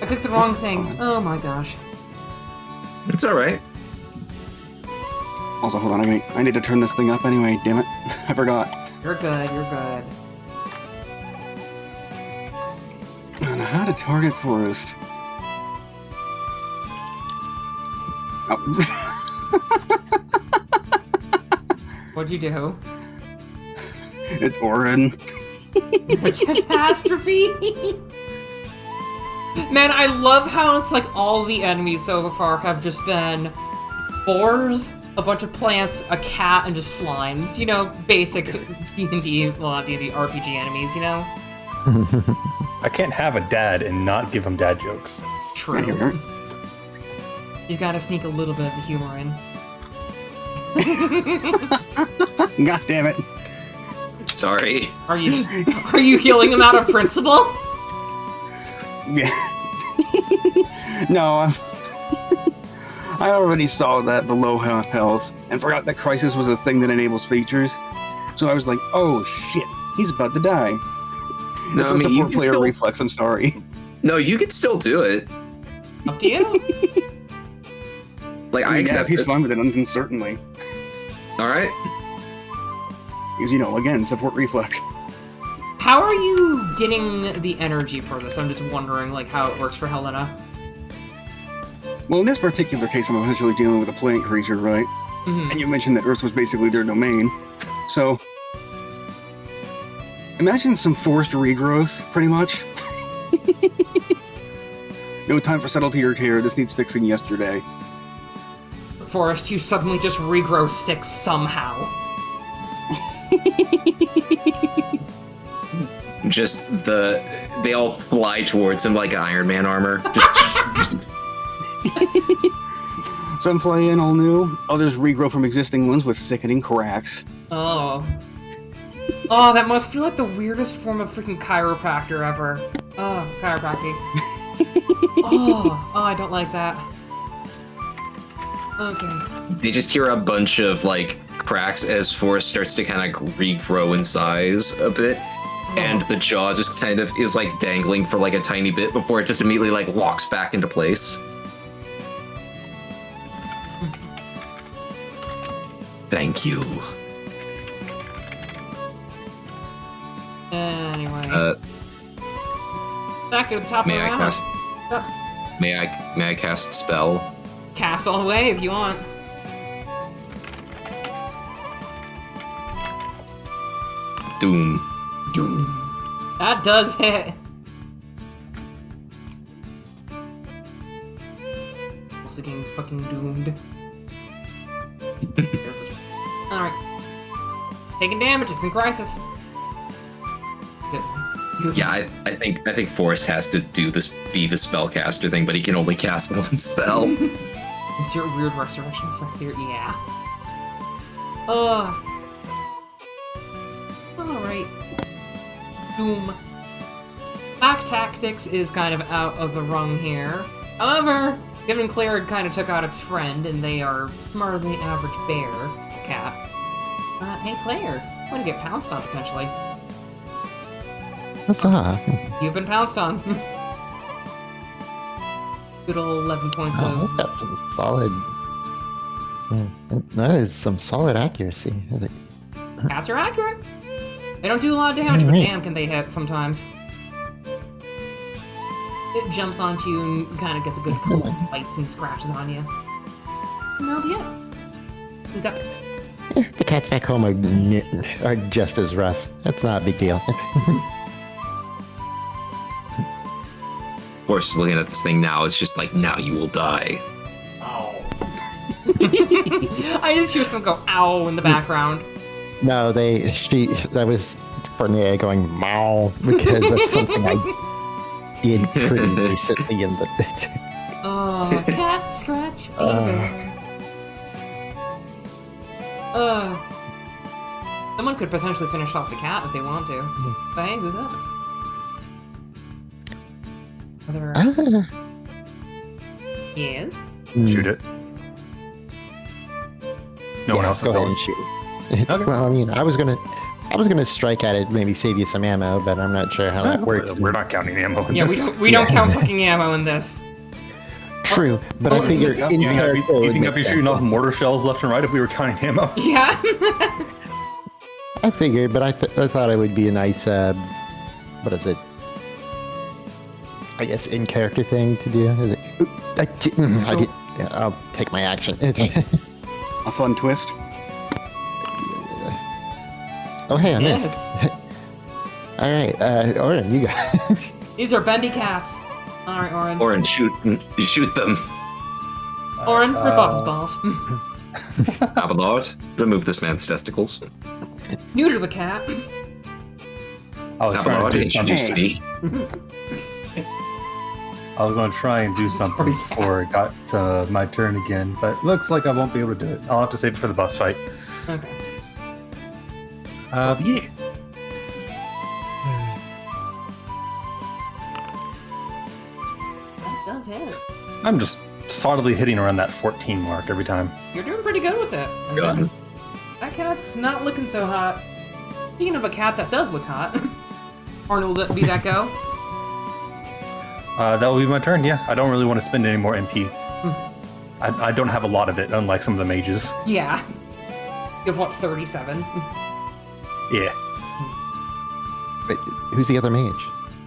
I clicked the wrong thing. Oh my gosh. It's all right. Also, hold on. I need to turn this thing up anyway. Damn it. I forgot. You're good, you're good. I don't know how to target forest. Oh. What'd you do? It's Orin. Catastrophe! Man, I love how it's like all the enemies so far have just been boars, a bunch of plants, a cat, and just slimes. You know, basic D&D, well, not D&D, RPG enemies, you know? I can't have a dad and not give him dad jokes. True. You gotta sneak a little bit of the humor in. God damn it. Sorry. Are you healing him out of principle? Yeah. No, I already saw that below half health and forgot that crisis was a thing that enables features. So I was like, oh shit, he's about to die. No, It's I a mean, you support can player still- reflex, I'm sorry. No, you can still do it. Up to you. Like, I Yeah, accept he's it. fine with it, and certainly. All right. Because, you know, again, support reflex. How are you getting the energy for this? I'm just wondering, like, how it works for Helena. Well, in this particular case, I'm essentially dealing with a plant creature, right? Mhm. And you mentioned that Earth was basically their domain. So, imagine some forced regrowth, pretty much. No time for subtlety or care. This needs fixing yesterday. Forest, you suddenly just regrow sticks somehow. Just they all fly towards him like Iron Man armor. Just Some fly in all new. Others regrow from existing ones with sickening cracks. Oh. Oh, that must feel like the weirdest form of freaking chiropractor ever. Oh, chiropractic. Oh, I don't like that. Okay. they just hear a bunch of like cracks as Forest starts to kind of regrow in size a bit. And the jaw just kind of is like dangling for like a tiny bit before it just immediately like locks back into place. Thank you. Anyway. Back at the top of May the I round. cast? May I cast spell? Cast all the way if you want. Doom. That does hit. Also getting fucking doomed. Alright. Taking damage, it's in crisis. Good. Yeah, I think Forrest has to be the spellcaster thing, but he can only cast one spell. It's your weird resurrection effect here, yeah. Alright. Doom. Back tactics is kind of out of the rung here. However, given Claire kind of took out its friend, and they are smarter than the average bear, cat. Hey Claire, I'm gonna get pounced on potentially. What's that? You've been pounced on. Good old 11 points Oh, of... that's some solid. That is some solid accuracy. Cats are accurate. They don't do a lot of damage, but Alright. damn can they hit sometimes. It jumps onto you and kind of gets a good couple of bites and scratches on you. And that'll be it. Who's up? The cats back home are just as rough. That's not a big deal. Forrest is looking at this thing now. It's just like, now you will die. Ow. I just hear someone go, ow, in the background. No, that was Fournier going meow because that's something I did pretty recently in the. Oh, cat scratch fever. Someone could potentially finish off the cat if they want to. But hey, who's up? Other... Ah, Yes? Shoot it. No one else is go ahead going. and shoot it. Okay. Well, I mean, I was gonna strike at it, maybe save you some ammo, but I'm not sure how that works. We're not counting ammo in Yeah, this. we don't count fucking ammo in this. True, but Oh, I figure isn't it- in You think character. it I'd be makes sense. shooting off mortar shells left and right if we were counting ammo? Yeah. I figured, but I thought it would be a nice, what is it? I guess in character thing to do. Is it, yeah, I'll take my action. A fun twist. Oh, hey, I missed. Yes. All right, Oren, you got. These are bendy cats. All right, Oren. Oren, shoot them. Oren, rip off his balls. Abelard, remove this man's testicles. Neuter the cat. I was trying Abelard, to do something. introduce me. I was going to try and do something Sorry, yeah. before it got to my turn again, but looks like I won't be able to do it. I'll have to save it for the boss fight. Okay. Yeah. That does hit. I'm just solidly hitting around that 14 mark every time. You're doing pretty good with it. And Good. then that cat's not looking so hot. Speaking of a cat that does look hot, Arnold, will that be that go? That will be my turn, yeah. I don't really want to spend any more MP. Hmm. I don't have a lot of it, unlike some of the mages. Yeah. You have what, 37? Yeah. Wait, who's the other mage?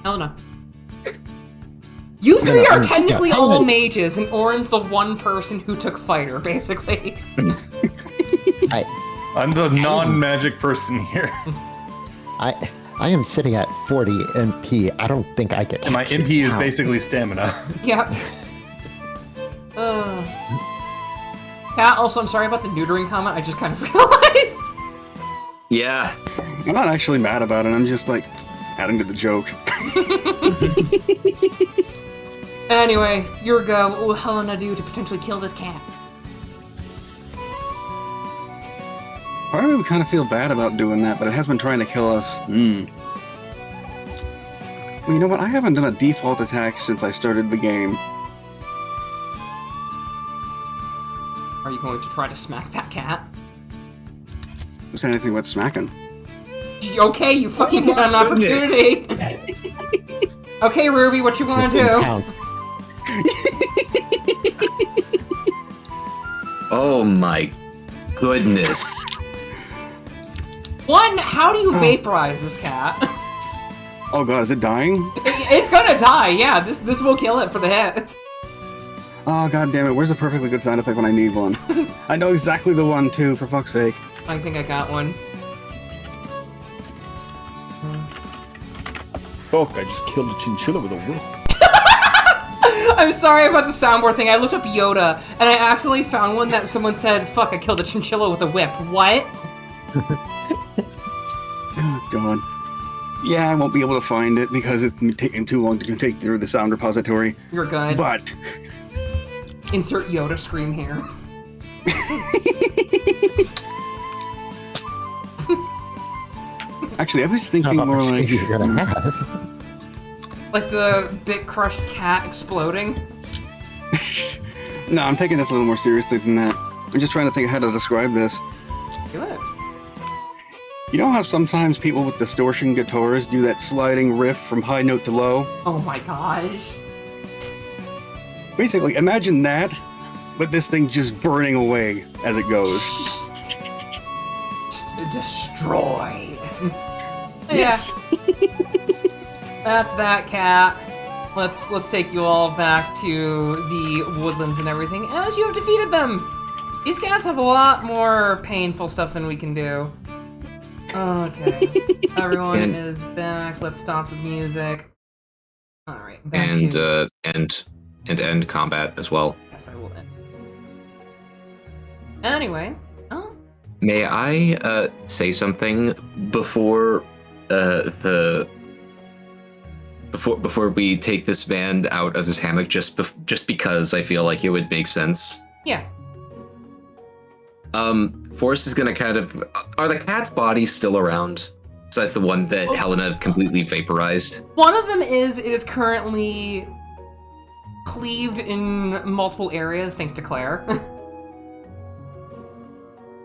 Helena. You three no, are technically yeah, all Helena's- mages, and Oren's the one person who took fighter, basically. I'm the non-magic person here. I am sitting at 40 MP. I don't think I get. And my action MP is now. basically stamina. Yep. Cat, also, I'm sorry about the neutering comment. I just kind of realized. Yeah. I'm not actually mad about it. I'm just like adding to the joke. Anyway, your go. What will Helena do to potentially kill this cat? Part of me would kind of feel bad about doing that, but it has been trying to kill us. Well, you know what? I haven't done a default attack since I started the game. Are you going to try to smack that cat? Who said anything about smacking? Okay, you fucking get an goodness. opportunity. Okay, Ruby, what you want to do? Count. Oh my goodness. One, how do you vaporize this cat? Oh god, is it dying? It's gonna die, yeah. This will kill it for the hit. Oh god damn it, where's a perfectly good sound effect when I need one? I know exactly the one too, for fuck's sake. I think I got one. Fuck, I just killed a chinchilla with a whip. I'm sorry about the soundboard thing. I looked up Yoda, and I accidentally found one that someone said, fuck, I killed a chinchilla with a whip. What? Oh god. Yeah, I won't be able to find it because it's taking too long to take through the sound repository. You're good. But Insert Yoda scream here. actually, I was thinking How more much like you're gonna have? Like the bit crushed cat exploding. No, I'm taking this a little more seriously than that. I'm just trying to think of how to describe this. Do it. You know how sometimes people with distortion guitars do that sliding riff from high note to low? Oh my gosh. Basically, imagine that, but this thing just burning away as it goes. Destroyed. Yes. That's that, cat. Let's take you all back to the woodlands and everything, as you have defeated them. These cats have a lot more painful stuff than we can do. Okay. Everyone And- is back. Let's stop the music. Alright, back And to... end combat as well. Yes, I will end. Anyway. Oh. May I say something before before we take this man out of his hammock, just because I feel like it would make sense. Yeah. Forrest is gonna kind of. Are the cat's bodies still around? Besides the one that Oh. Helena completely vaporized. One of them is, it is currently cleaved in multiple areas thanks to Claire.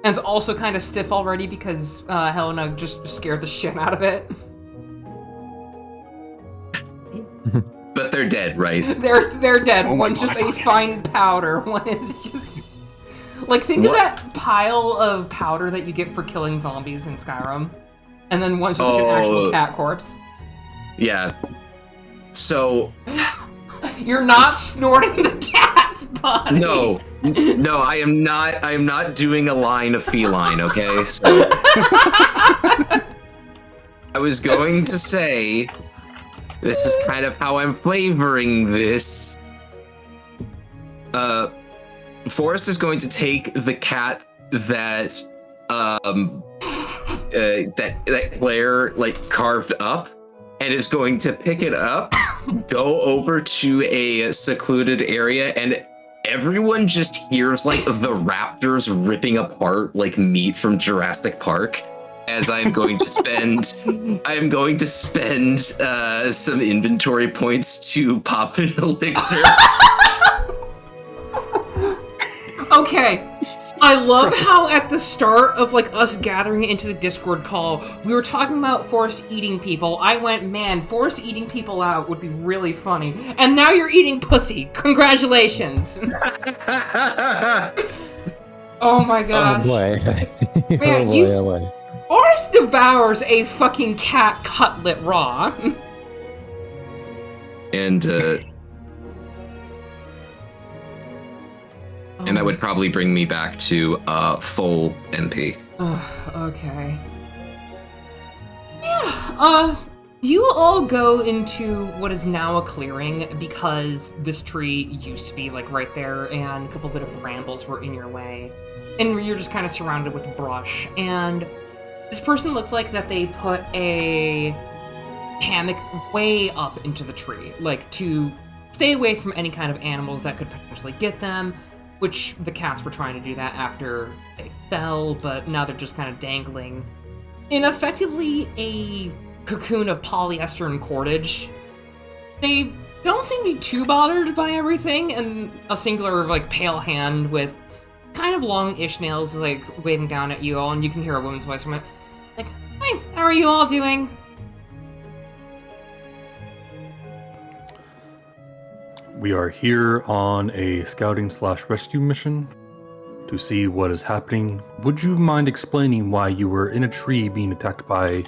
And it's also kind of stiff already because Helena just scared the shit out of it. But they're dead, right? They're dead. Oh One's just a fine powder. One is just... Like, think of that pile of powder that you get for killing zombies in Skyrim. And then one's just like an actual cat corpse. Yeah. So... You're not snorting the cat's body. No, I am not doing a line of feline, okay? So, I was going to say, this is kind of how I'm flavoring this. Forrest is going to take the cat that that Claire like carved up, and is going to pick it up, go over to a secluded area, and everyone just hears like the raptors ripping apart like meat from Jurassic Park. As I'm going to spend some inventory points to pop an elixir. Okay. I love how at the start of like us gathering into the Discord call, we were talking about Forrest eating people. I went, man, Forrest eating people out would be really funny. And now you're eating pussy. Congratulations. Oh my gosh. Oh boy. Man, oh boy. Forrest devours a fucking cat cutlet raw. And that would probably bring me back to full MP. Okay. Yeah, you all go into what is now a clearing because this tree used to be like right there and a couple bit of brambles were in your way. And you're just kind of surrounded with brush. And this person looked like that they put a hammock way up into the tree, like to stay away from any kind of animals that could potentially get them. Which the cats were trying to do that after they fell, but now they're just kind of dangling in effectively a cocoon of polyester and cordage. They don't seem to be too bothered by everything, and a singular, like, pale hand with kind of long-ish nails is, like, waving down at you all, and you can hear a woman's voice from it. Like, hi, how are you all doing? We are here on a scouting/rescue mission to see what is happening. Would you mind explaining why you were in a tree being attacked by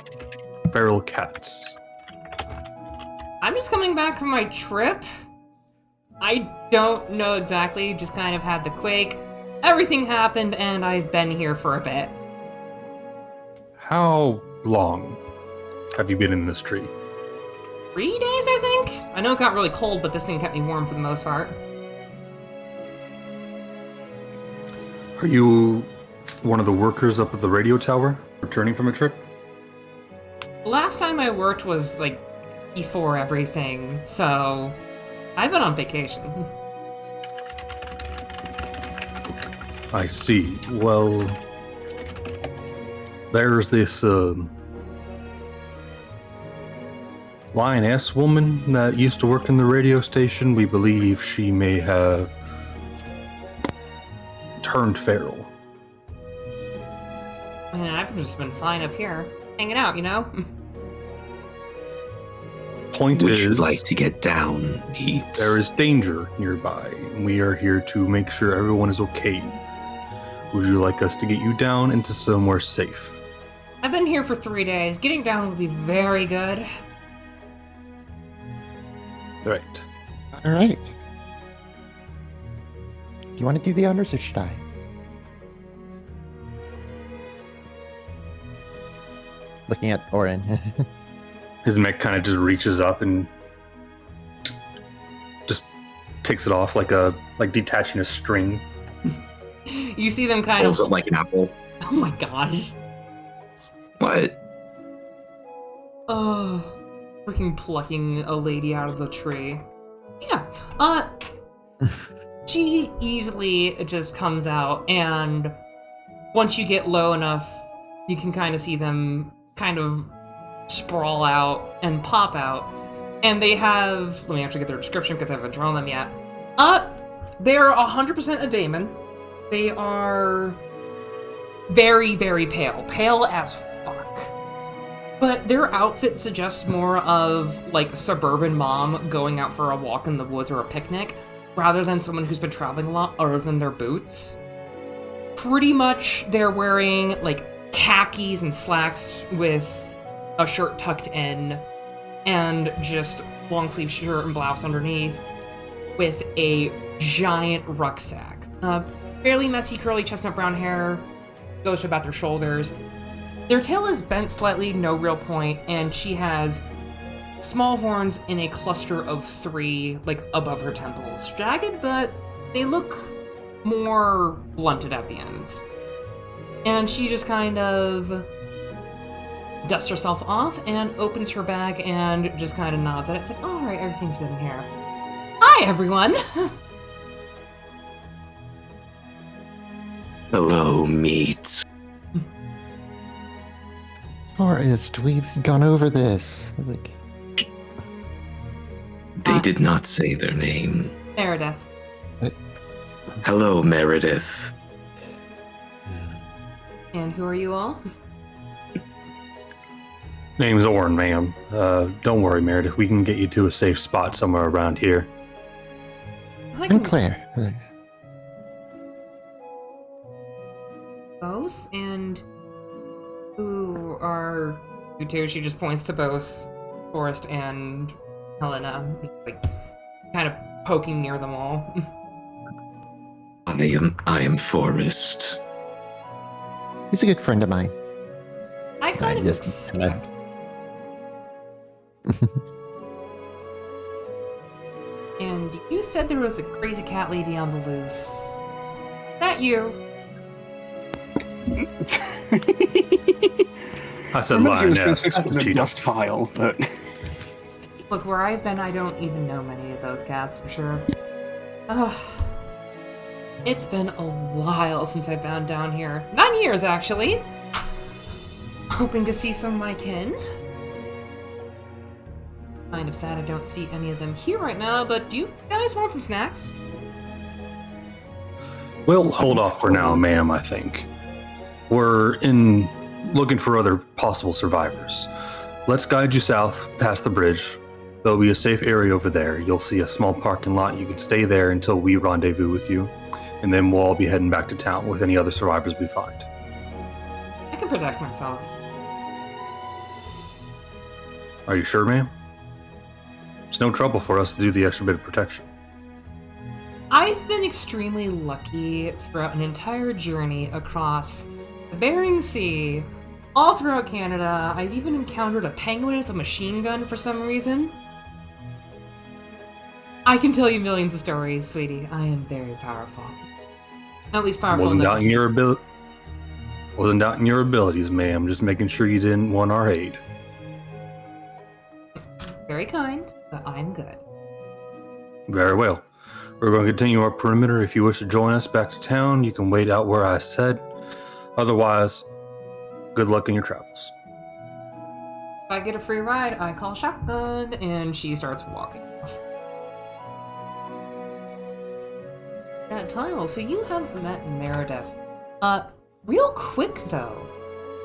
feral cats? I'm just coming back from my trip. I don't know exactly, just kind of had the quake. Everything happened, and I've been here for a bit. How long have you been in this tree? 3 days, I think? I know it got really cold, but this thing kept me warm for the most part. Are you one of the workers up at the radio tower, returning from a trip? The last time I worked was, like, before everything, so I've been on vacation. I see. Well, there's this, lioness woman that used to work in the radio station. We believe she may have turned feral. I mean, I've just been flying up here, hanging out, you know? Point Would is, you like to get down, Pete? there is danger nearby. We are here to make sure everyone is okay. Would you like us to get you down into somewhere safe? I've been here for 3 days. Getting down would be very good. Right. All right. Do you want to do the honors or should I? Looking at Oren. His mech kind of just reaches up and just takes it off like detaching a string. You see them kind Pulls of... it like an apple. Oh my gosh. What? Oh, freaking plucking a lady out of the tree. Yeah, she easily just comes out, and once you get low enough, you can kind of see them kind of sprawl out and pop out. And they have, let me actually get their description because I haven't drawn them yet. They're 100% a daemon. They are very, very pale. Pale as fuck. But their outfit suggests more of, like, suburban mom going out for a walk in the woods or a picnic, rather than someone who's been traveling a lot, other than their boots. Pretty much, they're wearing, like, khakis and slacks with a shirt tucked in, and just long-sleeve shirt and blouse underneath, with a giant rucksack. Fairly messy, curly chestnut brown hair goes to about their shoulders. Their tail is bent slightly, no real point, and she has small horns in a cluster of 3, like, above her temples. Jagged, but they look more blunted at the ends. And she just kind of dusts herself off and opens her bag and just kind of nods at it. It's like, all right, everything's good in here. Hi, everyone! Hello, meat. Forrest, we've gone over this. Like, They did not say their name. Meredith. Hello, Meredith. And who are you all? Name's Orin, ma'am. Don't worry, Meredith. We can get you to a safe spot somewhere around here. I'm Claire. Both? And who are you two? She just points to both Forrest and Helena, just, like, kind of poking near them all. I am Forrest. He's a good friend of mine. I kind of just- expect. And you said there was a crazy cat lady on the loose. That you? I said Remember she was lioness. fixed with a Cheetah. dust file, but Look, where I've been, I don't even know many of those cats for sure. Ugh. It's been a while since I've been down here. 9 years, actually. Hoping to see some of my kin. Kind of sad I don't see any of them here right now, but do you guys want some snacks? We'll hold off for now, ma'am, I think. We're looking for other possible survivors. Let's guide you south past the bridge. There'll be a safe area over there. You'll see a small parking lot. You can stay there until we rendezvous with you, and then we'll all be heading back to town with any other survivors we find. I can protect myself. Are you sure, ma'am? It's no trouble for us to do the extra bit of protection. I've been extremely lucky throughout an entire journey across the Bering Sea, all throughout Canada. I've even encountered a penguin with a machine gun for some reason. I can tell you millions of stories, sweetie. I am very powerful. At least powerful Wasn't enough doubting your ability. Wasn't doubting your abilities, ma'am. Just making sure you didn't want our aid. Very kind, but I'm good. Very well. We're going to continue our perimeter. If you wish to join us back to town, you can wait out where I said. Otherwise, good luck in your travels. If I get a free ride, I call shotgun, and she starts walking off. That Tile, so you have met Meredith. Real quick though,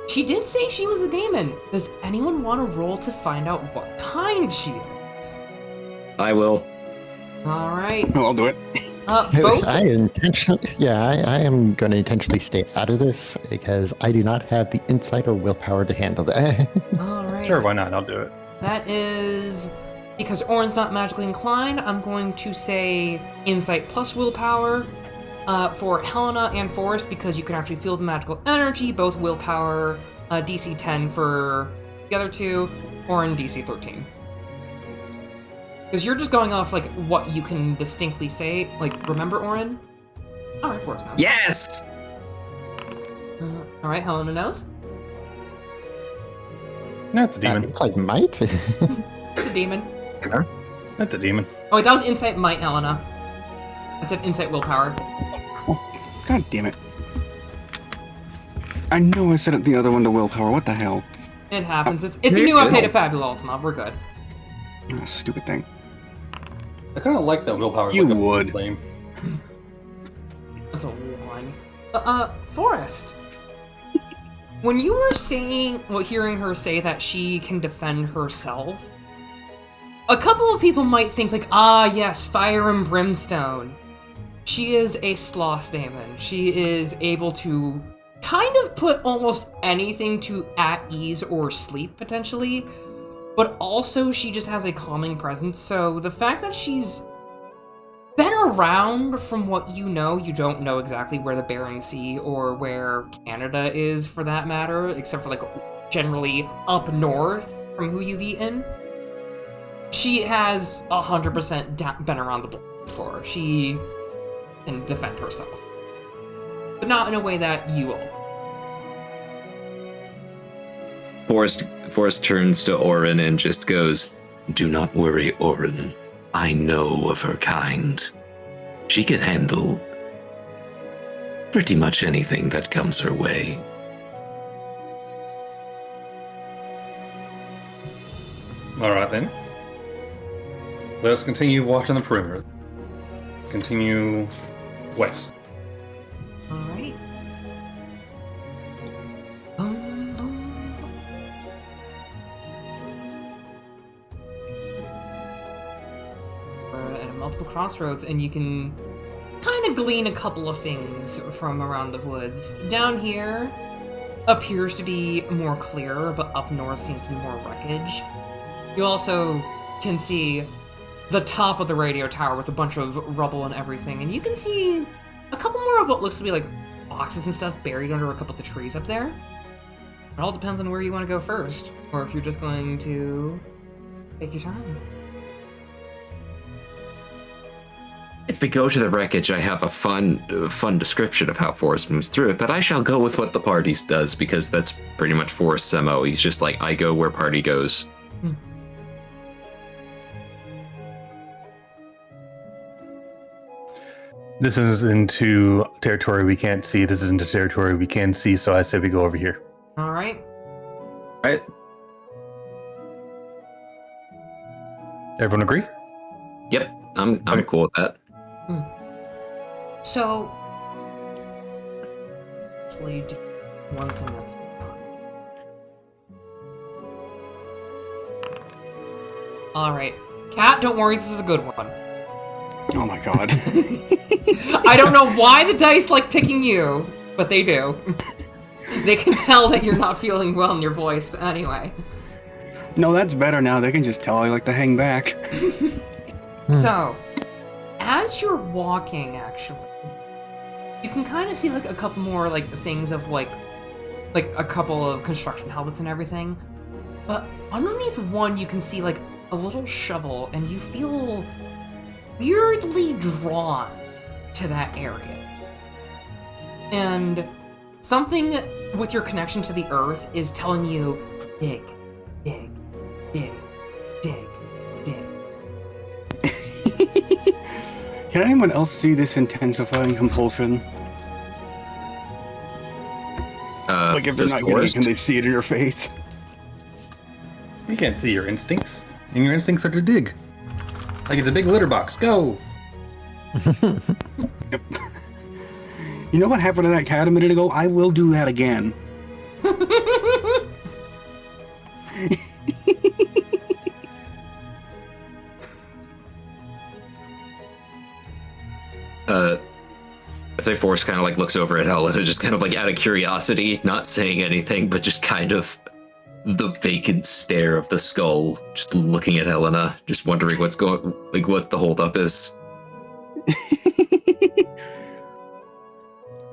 she did say she was a daemon. Does anyone want to roll to find out what kind she is? I will. Alright. no, I'll do it. Both? I am going to intentionally stay out of this because I do not have the insight or willpower to handle that. Alright. Sure, why not? I'll do it. That is... Because Orin's not magically inclined, I'm going to say Insight plus Willpower for Helena and Forrest, because you can actually feel the magical energy, both Willpower, DC 10 for the other two, Orin DC 13. Because you're just going off, like, what you can distinctly say. Like, remember Orin? Alright, Forrest knows. Yes! Alright, Helena knows. That's a demon. It's like might. It's a demon. That's a demon. Oh wait, that was Insight Might, Helena. I said Insight Willpower. Oh, God damn it. I know I said it the other one to willpower. What the hell? It happens. It's a new update of Fabula Ultima. We're good. Oh, stupid thing. I kind of like that willpower. You like would. Lame. That's a one. Forrest. When you were hearing her say that she can defend herself, a couple of people might think like, ah, yes, fire and brimstone. She is a sloth daemon. She is able to kind of put almost anything to at ease or sleep, potentially, but also she just has a calming presence, so the fact that she's been around, from what you don't know exactly where the Bering Sea or where Canada is, for that matter, except for, like, generally up north from who you've eaten. She has 100% been around the block before. She can defend herself. But not in a way that you will. Forrest turns to Orin and just goes, "Do not worry, Orin. I know of her kind. She can handle pretty much anything that comes her way." Alright then. Let us continue watching the perimeter. Continue west. Alright. We're at multiple crossroads, and you can kind of glean a couple of things from around the woods. Down here appears to be more clear, but up north seems to be more wreckage. You also can see the top of the radio tower with a bunch of rubble and everything, and you can see a couple more of what looks to be like boxes and stuff buried under a couple of the trees up there. It all depends on where you want to go first, or if you're just going to take your time. If we go to the wreckage, I have a fun description of how Forrest moves through it, but I shall go with what the party does, because that's pretty much Forrest's MO. He's just like, I go where party goes. This is into territory we can't see. This is into territory we can see, so I say we go over here. Alright. Right? Everyone agree? Yep, I'm cool with that. So, actually, do one thing that's alright. Cat, don't worry, this is a good one. Oh my god. I don't know why the dice like picking you, but they do. They can tell that you're not feeling well in your voice, but anyway. No, that's better now. They can just tell I like to hang back. So, as you're walking, actually, you can kind of see like a couple more like things of like a couple of construction helmets and everything. But underneath one, you can see like a little shovel, and you feel weirdly drawn to that area. And something with your connection to the earth is telling you, dig, dig, dig, dig, dig. Can anyone else see this intensifying compulsion? Like if they're not getting it, can they see it in your face? You can't see your instincts, and your instincts are to dig. Like it's a big litter box. Go! Yep. You know what happened to that cat a minute ago? I will do that again. I'd say Forrest kind of like looks over at Helena, just kind of like out of curiosity, not saying anything, but just kind of the vacant stare of the skull, just looking at Helena, just wondering what the holdup is.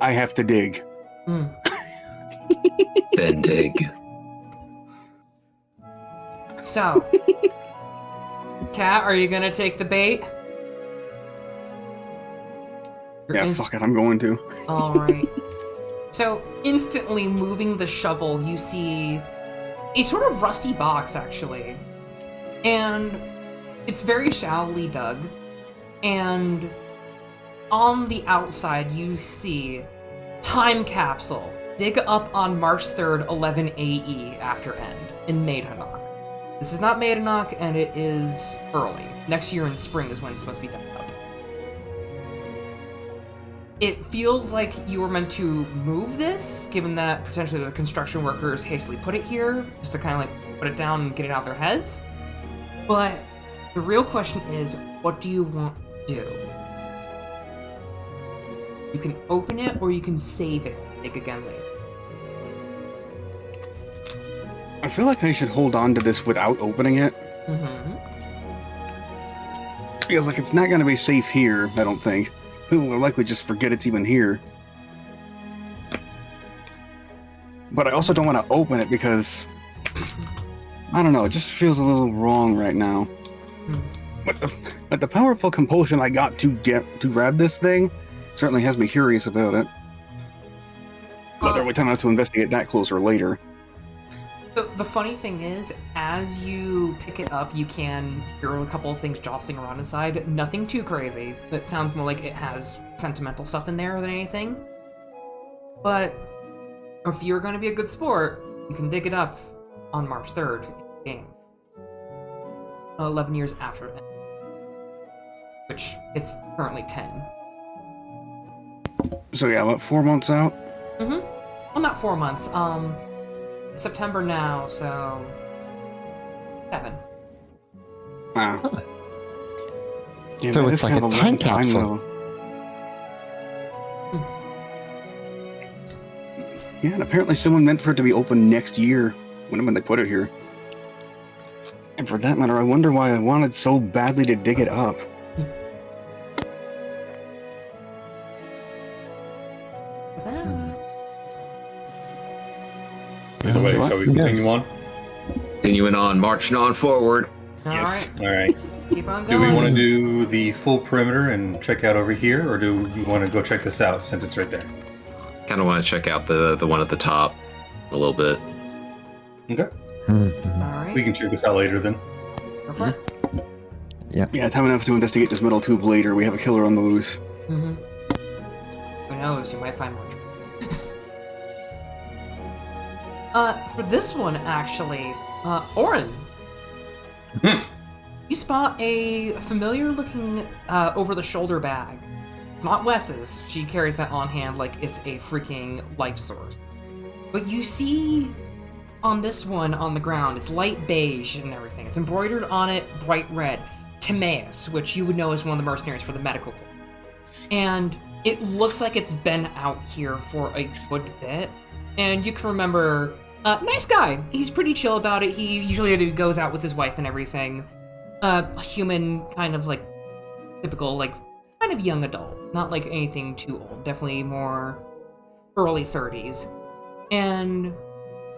I have to dig. Then dig. So, Cat, are you gonna take the bait? Yeah, fuck it, I'm going to. Alright. So, instantly moving the shovel, you see a sort of rusty box, actually. And it's very shallowly dug. And on the outside, you see time capsule. Dig up on March 3rd, 11 AE after end in Maidenok. This is not Maidenock, and it is early. Next year in spring is when it's supposed to be done up. It feels like you were meant to move this, given that potentially the construction workers hastily put it here, just to kind of like put it down and get it out their heads. But the real question is, what do you want to do? You can open it, or you can save it, take again later. I feel like I should hold on to this without opening it. Mm-hmm. Because, like, it's not going to be safe here, I don't think. People will likely just forget it's even here. But I also don't want to open it because... I don't know, it just feels a little wrong right now. But the powerful compulsion I got to grab this thing certainly has me curious about it. Whether we time out to investigate that closer later. The funny thing is, as you pick it up, you can hear a couple of things jostling around inside. Nothing too crazy. It sounds more like it has sentimental stuff in there than anything. But if you're going to be a good sport, you can dig it up on March 3rd in the game. 11 years after it. Which, it's currently 10. So yeah, about 4 months out? Mm-hmm. Well, not 4 months. September now, so 7. Wow. Huh. Yeah, So that it's is like kind a of time long capsule. though. Yeah, and apparently someone meant for it to be open next year when they put it here. And for that matter, I wonder why I wanted so badly to dig it up. With that, Either way, What? shall we continue on? Continuing on, marching on forward. Yes. Alright, All right. keep on Do going. we want to do the full perimeter and check out over here, or do you want to go check this out since it's right there? Kind of want to check out the one at the top a little bit. Okay. Mhm. Alright, We can check this out later then. go for it. Yeah, time enough to investigate this metal tube later. We have a killer on the loose. Mm-hmm. Who knows, you might find more. For this one, actually, Oren, you spot a familiar-looking over-the-shoulder bag. It's not Wes's. She carries that on hand like it's a freaking life source. But you see on this one on the ground, it's light beige and everything. It's embroidered on it bright red. Timaeus, which you would know as one of the mercenaries for the medical corps. And it looks like it's been out here for a good bit. And you can remember, nice guy. He's pretty chill about it. He usually goes out with his wife and everything. Human, kind of like typical, like kind of young adult. Not like anything too old. Definitely more early 30s. And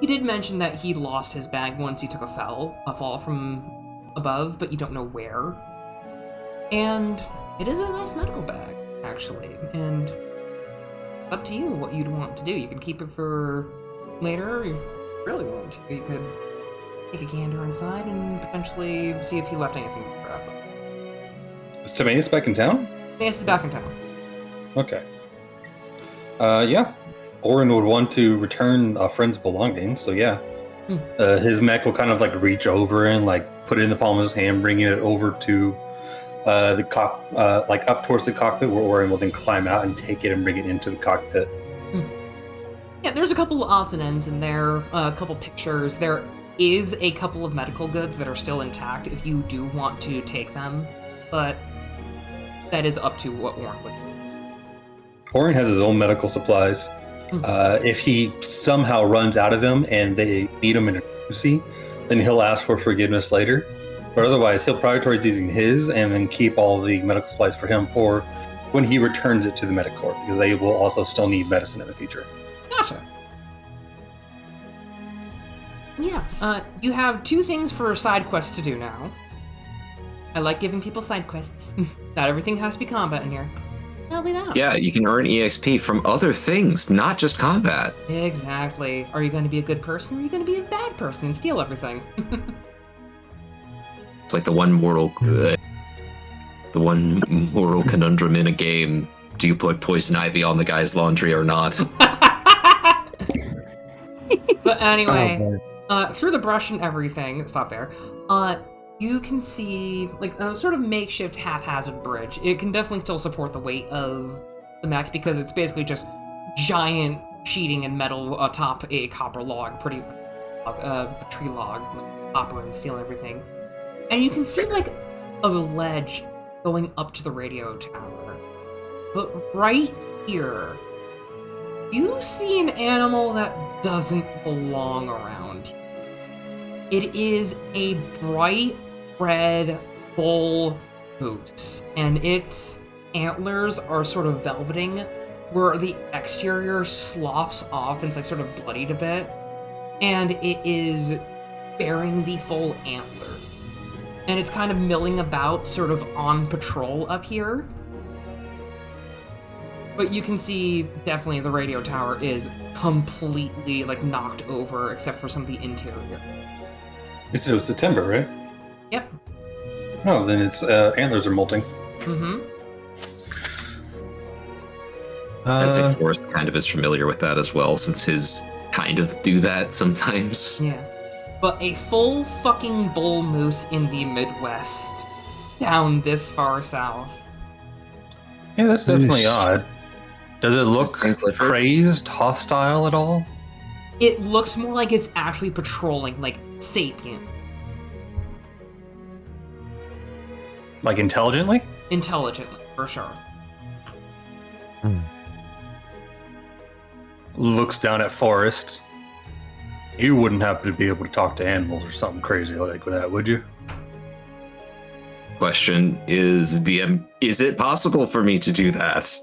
he did mention that he lost his bag once he took a fall from above, but you don't know where. And it is a nice medical bag, actually. And up to you what you'd want to do. You can keep it for later, or you really want to. You could take a gander inside and potentially see if he left anything for grab. Is Timaeus back in town? Yes, is back in town. Okay. Yeah. Oren would want to return a friend's belongings, so yeah. His mech will kind of like reach over and like put it in the palm of his hand, bringing it over to the like up towards the cockpit, where Oren will then climb out and take it and bring it into the cockpit. Yeah, there's a couple of odds and ends in there, a couple pictures. There is a couple of medical goods that are still intact if you do want to take them, but that is up to what Oren would do. Oren has his own medical supplies. If he somehow runs out of them and they need him in an emergency, then he'll ask for forgiveness later. But otherwise, he'll prioritize using his and then keep all the medical supplies for him for when he returns it to the medic corps, because they will also still need medicine in the future. Gotcha. Yeah, you have 2 things for side quests to do now. I like giving people side quests. Not everything has to be combat in here. That'll be that. Yeah, you can earn EXP from other things, not just combat. Exactly. Are you going to be a good person, or are you going to be a bad person and steal everything? It's like the one moral conundrum in a game. Do you put poison ivy on the guy's laundry or not? But anyway, Oh, through the brush and everything, stop there, you can see, like, a sort of makeshift haphazard bridge. It can definitely still support the weight of the mech because it's basically just giant sheeting and metal atop a copper log, a tree log, with copper and steel and everything. And you can see, like, a ledge going up to the radio tower. But right here, you see an animal that doesn't belong around here. It is a bright red bull moose, and its antlers are sort of velveting, where the exterior sloughs off and it's like sort of bloodied a bit, and it is bearing the full antler. And it's kind of milling about, sort of on patrol up here. But you can see, definitely, the radio tower is completely, like, knocked over, except for some of the interior. You said it was September, right? Yep. Oh, then its antlers are molting. Mm-hmm. I'd say Forrest kind of is familiar with that as well, since his kind of do that sometimes. Yeah. But a full fucking bull moose in the Midwest, down this far south. Yeah, that's definitely odd. Does it look Clifford? crazed, hostile at all? It looks more like it's actually patrolling, like, sapient. Like intelligently? Intelligently, for sure. Looks down at Forrest. You wouldn't happen to be able to talk to animals or something crazy like that, would you? Question is, DM, is it possible for me to do that?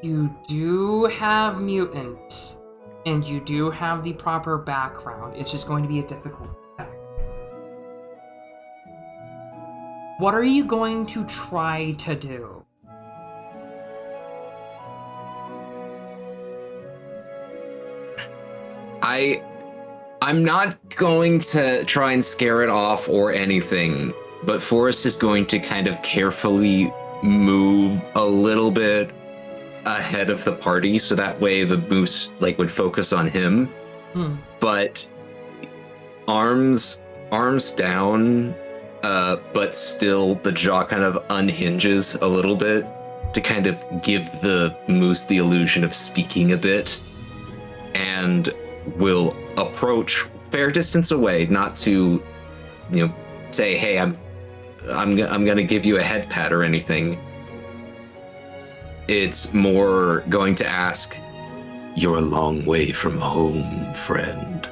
You do have mutants, and you do have the proper background. It's just going to be a difficult check. What are you going to try to do? I'm not going to try and scare it off or anything, but Forrest is going to kind of carefully move a little bit ahead of the party, so that way the moose would focus on him. But arms down, but still the jaw kind of unhinges a little bit to kind of give the moose the illusion of speaking a bit, and will approach fair distance away, not to, say, hey, I'm gonna give you a head pat or anything. It's more going to ask, you're a long way from home, friend.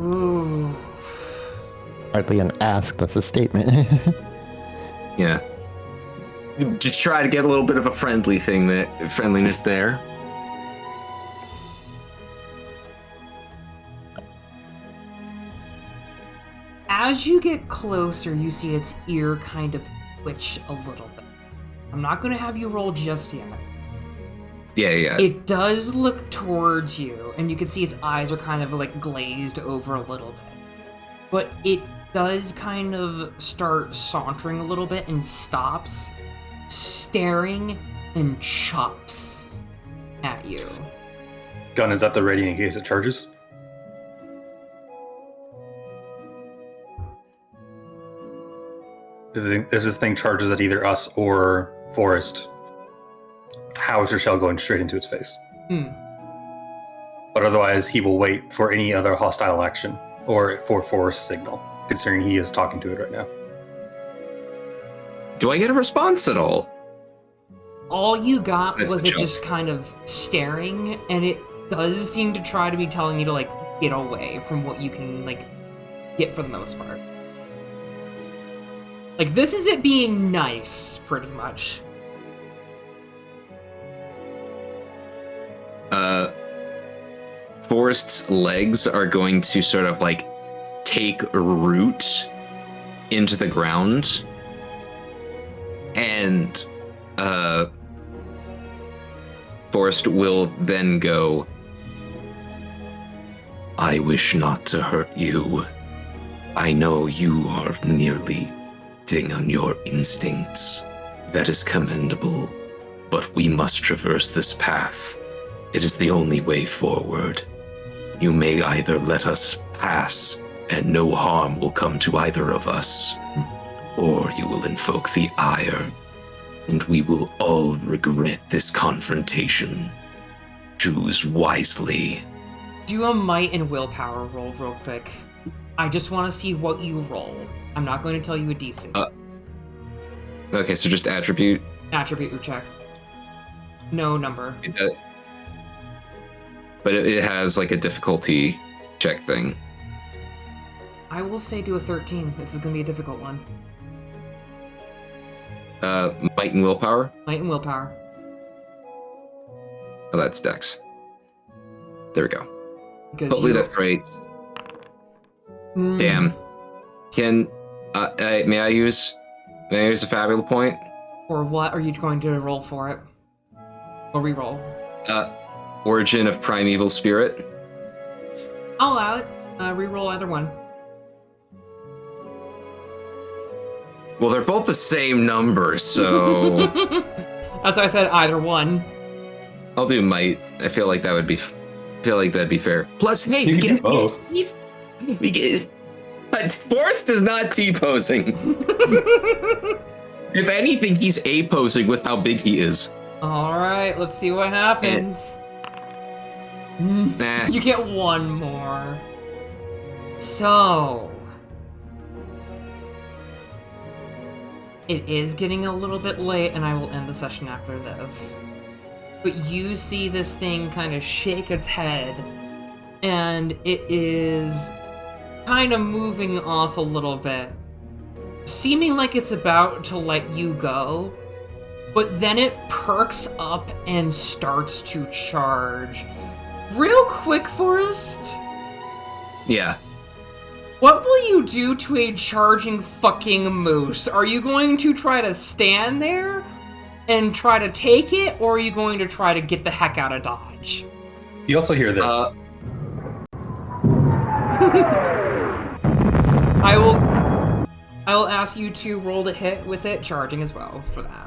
Ooh. Hardly an ask, that's a statement. Yeah. To try to get a little bit of a friendliness there. As you get closer, you see its ear kind of twitch a little bit. I'm not going to have you roll just yet. Yeah. It does look towards you, and you can see its eyes are kind of glazed over a little bit. But it does kind of start sauntering a little bit and stops, staring, and chuffs at you. Gun is at the ready in case it charges. If this thing charges at either us or Forrest, how is your shell going straight into its face? But otherwise, he will wait for any other hostile action or for Forrest's signal, considering he is talking to it right now. Do I get a response at all? All you got That's was a it joke. just kind of staring, and it does seem to try to be telling you to get away from what you can get for the most part. This is it being nice, pretty much. Forrest's legs are going to sort of take root into the ground, and Forrest will then go, I wish not to hurt you. I know you are nearly on your instincts. That is commendable, but we must traverse this path. It is the only way forward. You may either let us pass, and no harm will come to either of us, or you will invoke the ire, and we will all regret this confrontation. Choose wisely. Do a might and willpower roll real quick. I just want to see what you roll. I'm not going to tell you a DC. Okay, so just attribute. Attribute check. No number. But it has like a difficulty check thing. I will say do a 13. This is going to be a difficult one. Might and willpower? Might and willpower. Oh, that's Dex. There we go. Because Hopefully that's right. Damn. Can may I use a fabulous point? Or what are you going to roll for it? Or re-roll? Origin of Primeval Spirit. I'll allow it. Re-roll either one. Well, they're both the same number, so That's why I said either one. I'll do might. I feel like that'd be fair. Plus, hey, You we can get do both. we get. But Forrest is not T-posing. If anything, he's A-posing with how big he is. Alright, let's see what happens. Nah. You get one more. So... It is getting a little bit late, and I will end the session after this. But you see this thing kind of shake its head, and it is kind of moving off a little bit, seeming like it's about to let you go, but then it perks up and starts to charge. Real quick, Forrest, Yeah. what will you do to a charging fucking moose? Are you going to try to stand there and try to take it, or are you going to try to get the heck out of Dodge? You also hear this. I will ask you to roll to hit with it charging as well for that.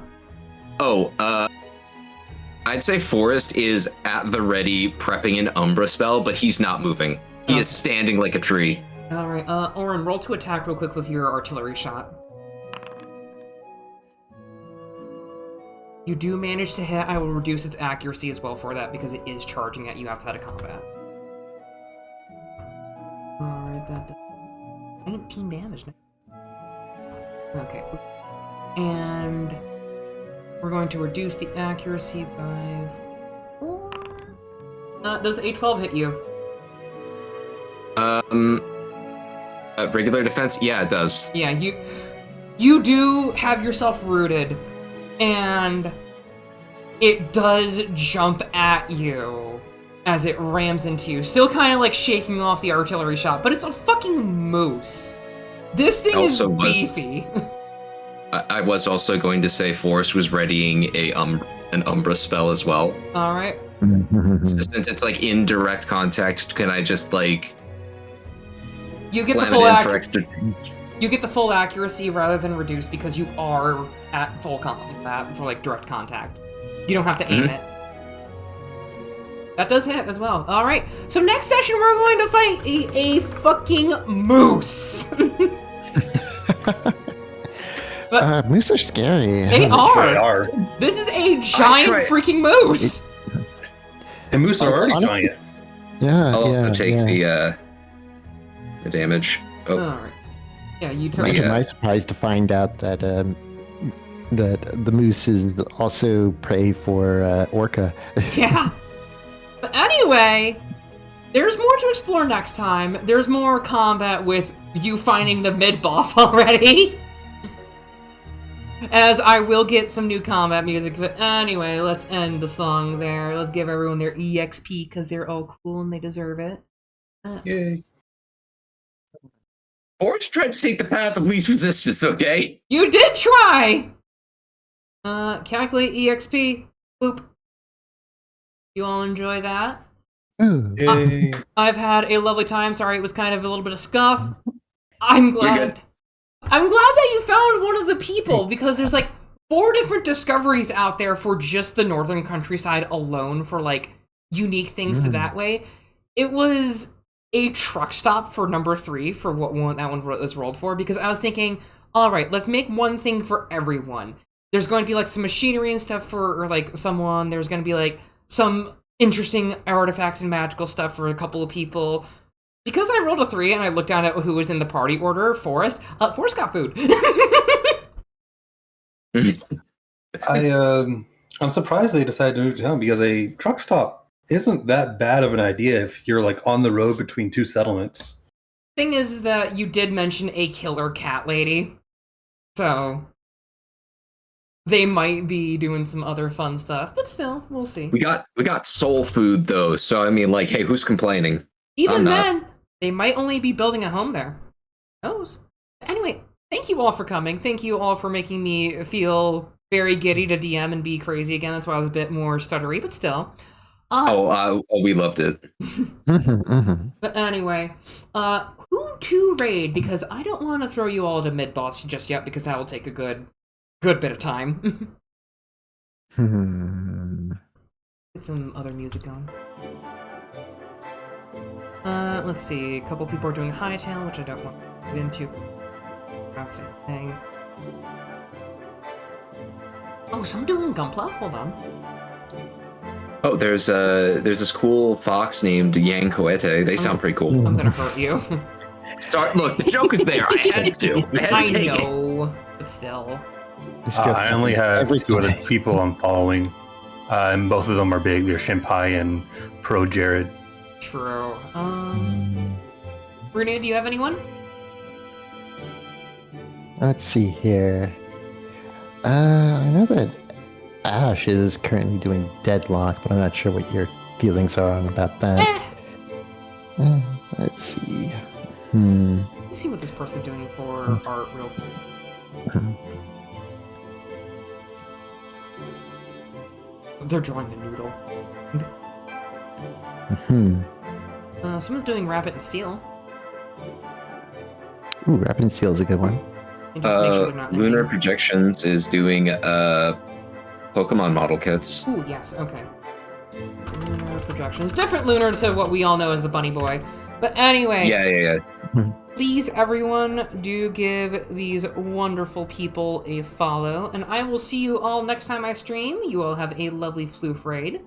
I'd say Forrest is at the ready prepping an Umbra spell, but he's not moving. He is standing like a tree. Alright, Oren, roll to attack real quick with your artillery shot. You do manage to hit. I will reduce its accuracy as well for that because it is charging at you outside of combat. Alright, that does 19 damage now. Okay. And we're going to reduce the accuracy by 4. Does a 12 hit you? Regular defense? Yeah, it does. Yeah, you do have yourself rooted, and it does jump at you as it rams into you, still kind of like shaking off the artillery shot, but it's a fucking moose. This thing is beefy. I was also going to say Forrest was readying an Umbra spell as well. All right. So since it's like in direct contact, can I just like You get the slam full it in for extra? You get the full accuracy rather than reduced because you are at full combat for like direct contact. You don't have to aim it. That does hit as well. All right. So next session we're going to fight a fucking moose. But moose are scary. they They are. are. This is a giant freaking moose. And moose are already Honestly- giant. Yeah. I'll also yeah, take yeah. the damage. All Oh, right. Yeah, you took. Much Yeah. am I surprised to find out that that the moose is also prey for orca. Yeah. But anyway, there's more to explore next time. There's more combat with you finding the mid-boss already. As I will get some new combat music. But anyway, let's end the song there. Let's give everyone their EXP because they're all cool and they deserve it. Yay. Forrest tried to take the path of least resistance, okay? You did try! Calculate EXP. Boop. You all enjoy that? Ooh. Yay. I've had a lovely time. Sorry, it was kind of a little bit of scuff. I'm You're glad. good. I'm glad that you found one of the people because there's like 4 different discoveries out there for just the northern countryside alone for like unique things to that way. It was a truck stop for number 3 for what that one was rolled for, because I was thinking, all right, let's make one thing for everyone. There's going to be like some machinery and stuff for like someone. There's going to be like some interesting artifacts and magical stuff for a couple of people. Because I rolled a 3 and I looked down at who was in the party order, Forrest got food. I'm surprised they decided to move to town because a truck stop isn't that bad of an idea if you're like on the road between 2 settlements. Thing is that you did mention a killer cat lady, so they might be doing some other fun stuff, but still, we'll see. We got soul food though, so I mean, like, hey, who's complaining? Even then, they might only be building a home there. Who knows? Anyway, thank you all for coming. Thank you all for making me feel very giddy to DM and be crazy again. That's why I was a bit more stuttery, but still. We loved it. But anyway, who to raid? Because I don't want to throw you all to mid-boss just yet, because that will take a good bit of time. Get some other music going. Let's see. A couple people are doing Hightail, which I don't want to get into. That's the thing. Oh, someone doing Gunpla? Hold on. Oh, there's this cool fox named Yang Koete. They sound pretty cool. I'm gonna hurt you. Sorry, look, the joke is there. I had to. I know, but still. I only have 2 other people I'm following, and both of them are big. They're Shinpai and Pro Jared. True. Bruna, do you have anyone? Let's see here. I know that Ash is currently doing Deadlock, but I'm not sure what your feelings are about that. Let's see. Let's see what this person's doing for art real quick. They're drawing a noodle. Someone's doing Rabbit and Steel. Ooh, Rabbit and Steel is a good one. And just make sure they're not Lunar ending. Projections is doing Pokemon model kits. Ooh, yes, okay. Lunar Projections. Different Lunar to what we all know as the Bunny Boy. But anyway. Yeah. Please, everyone, do give these wonderful people a follow. And I will see you all next time I stream. You all have a lovely floof raid.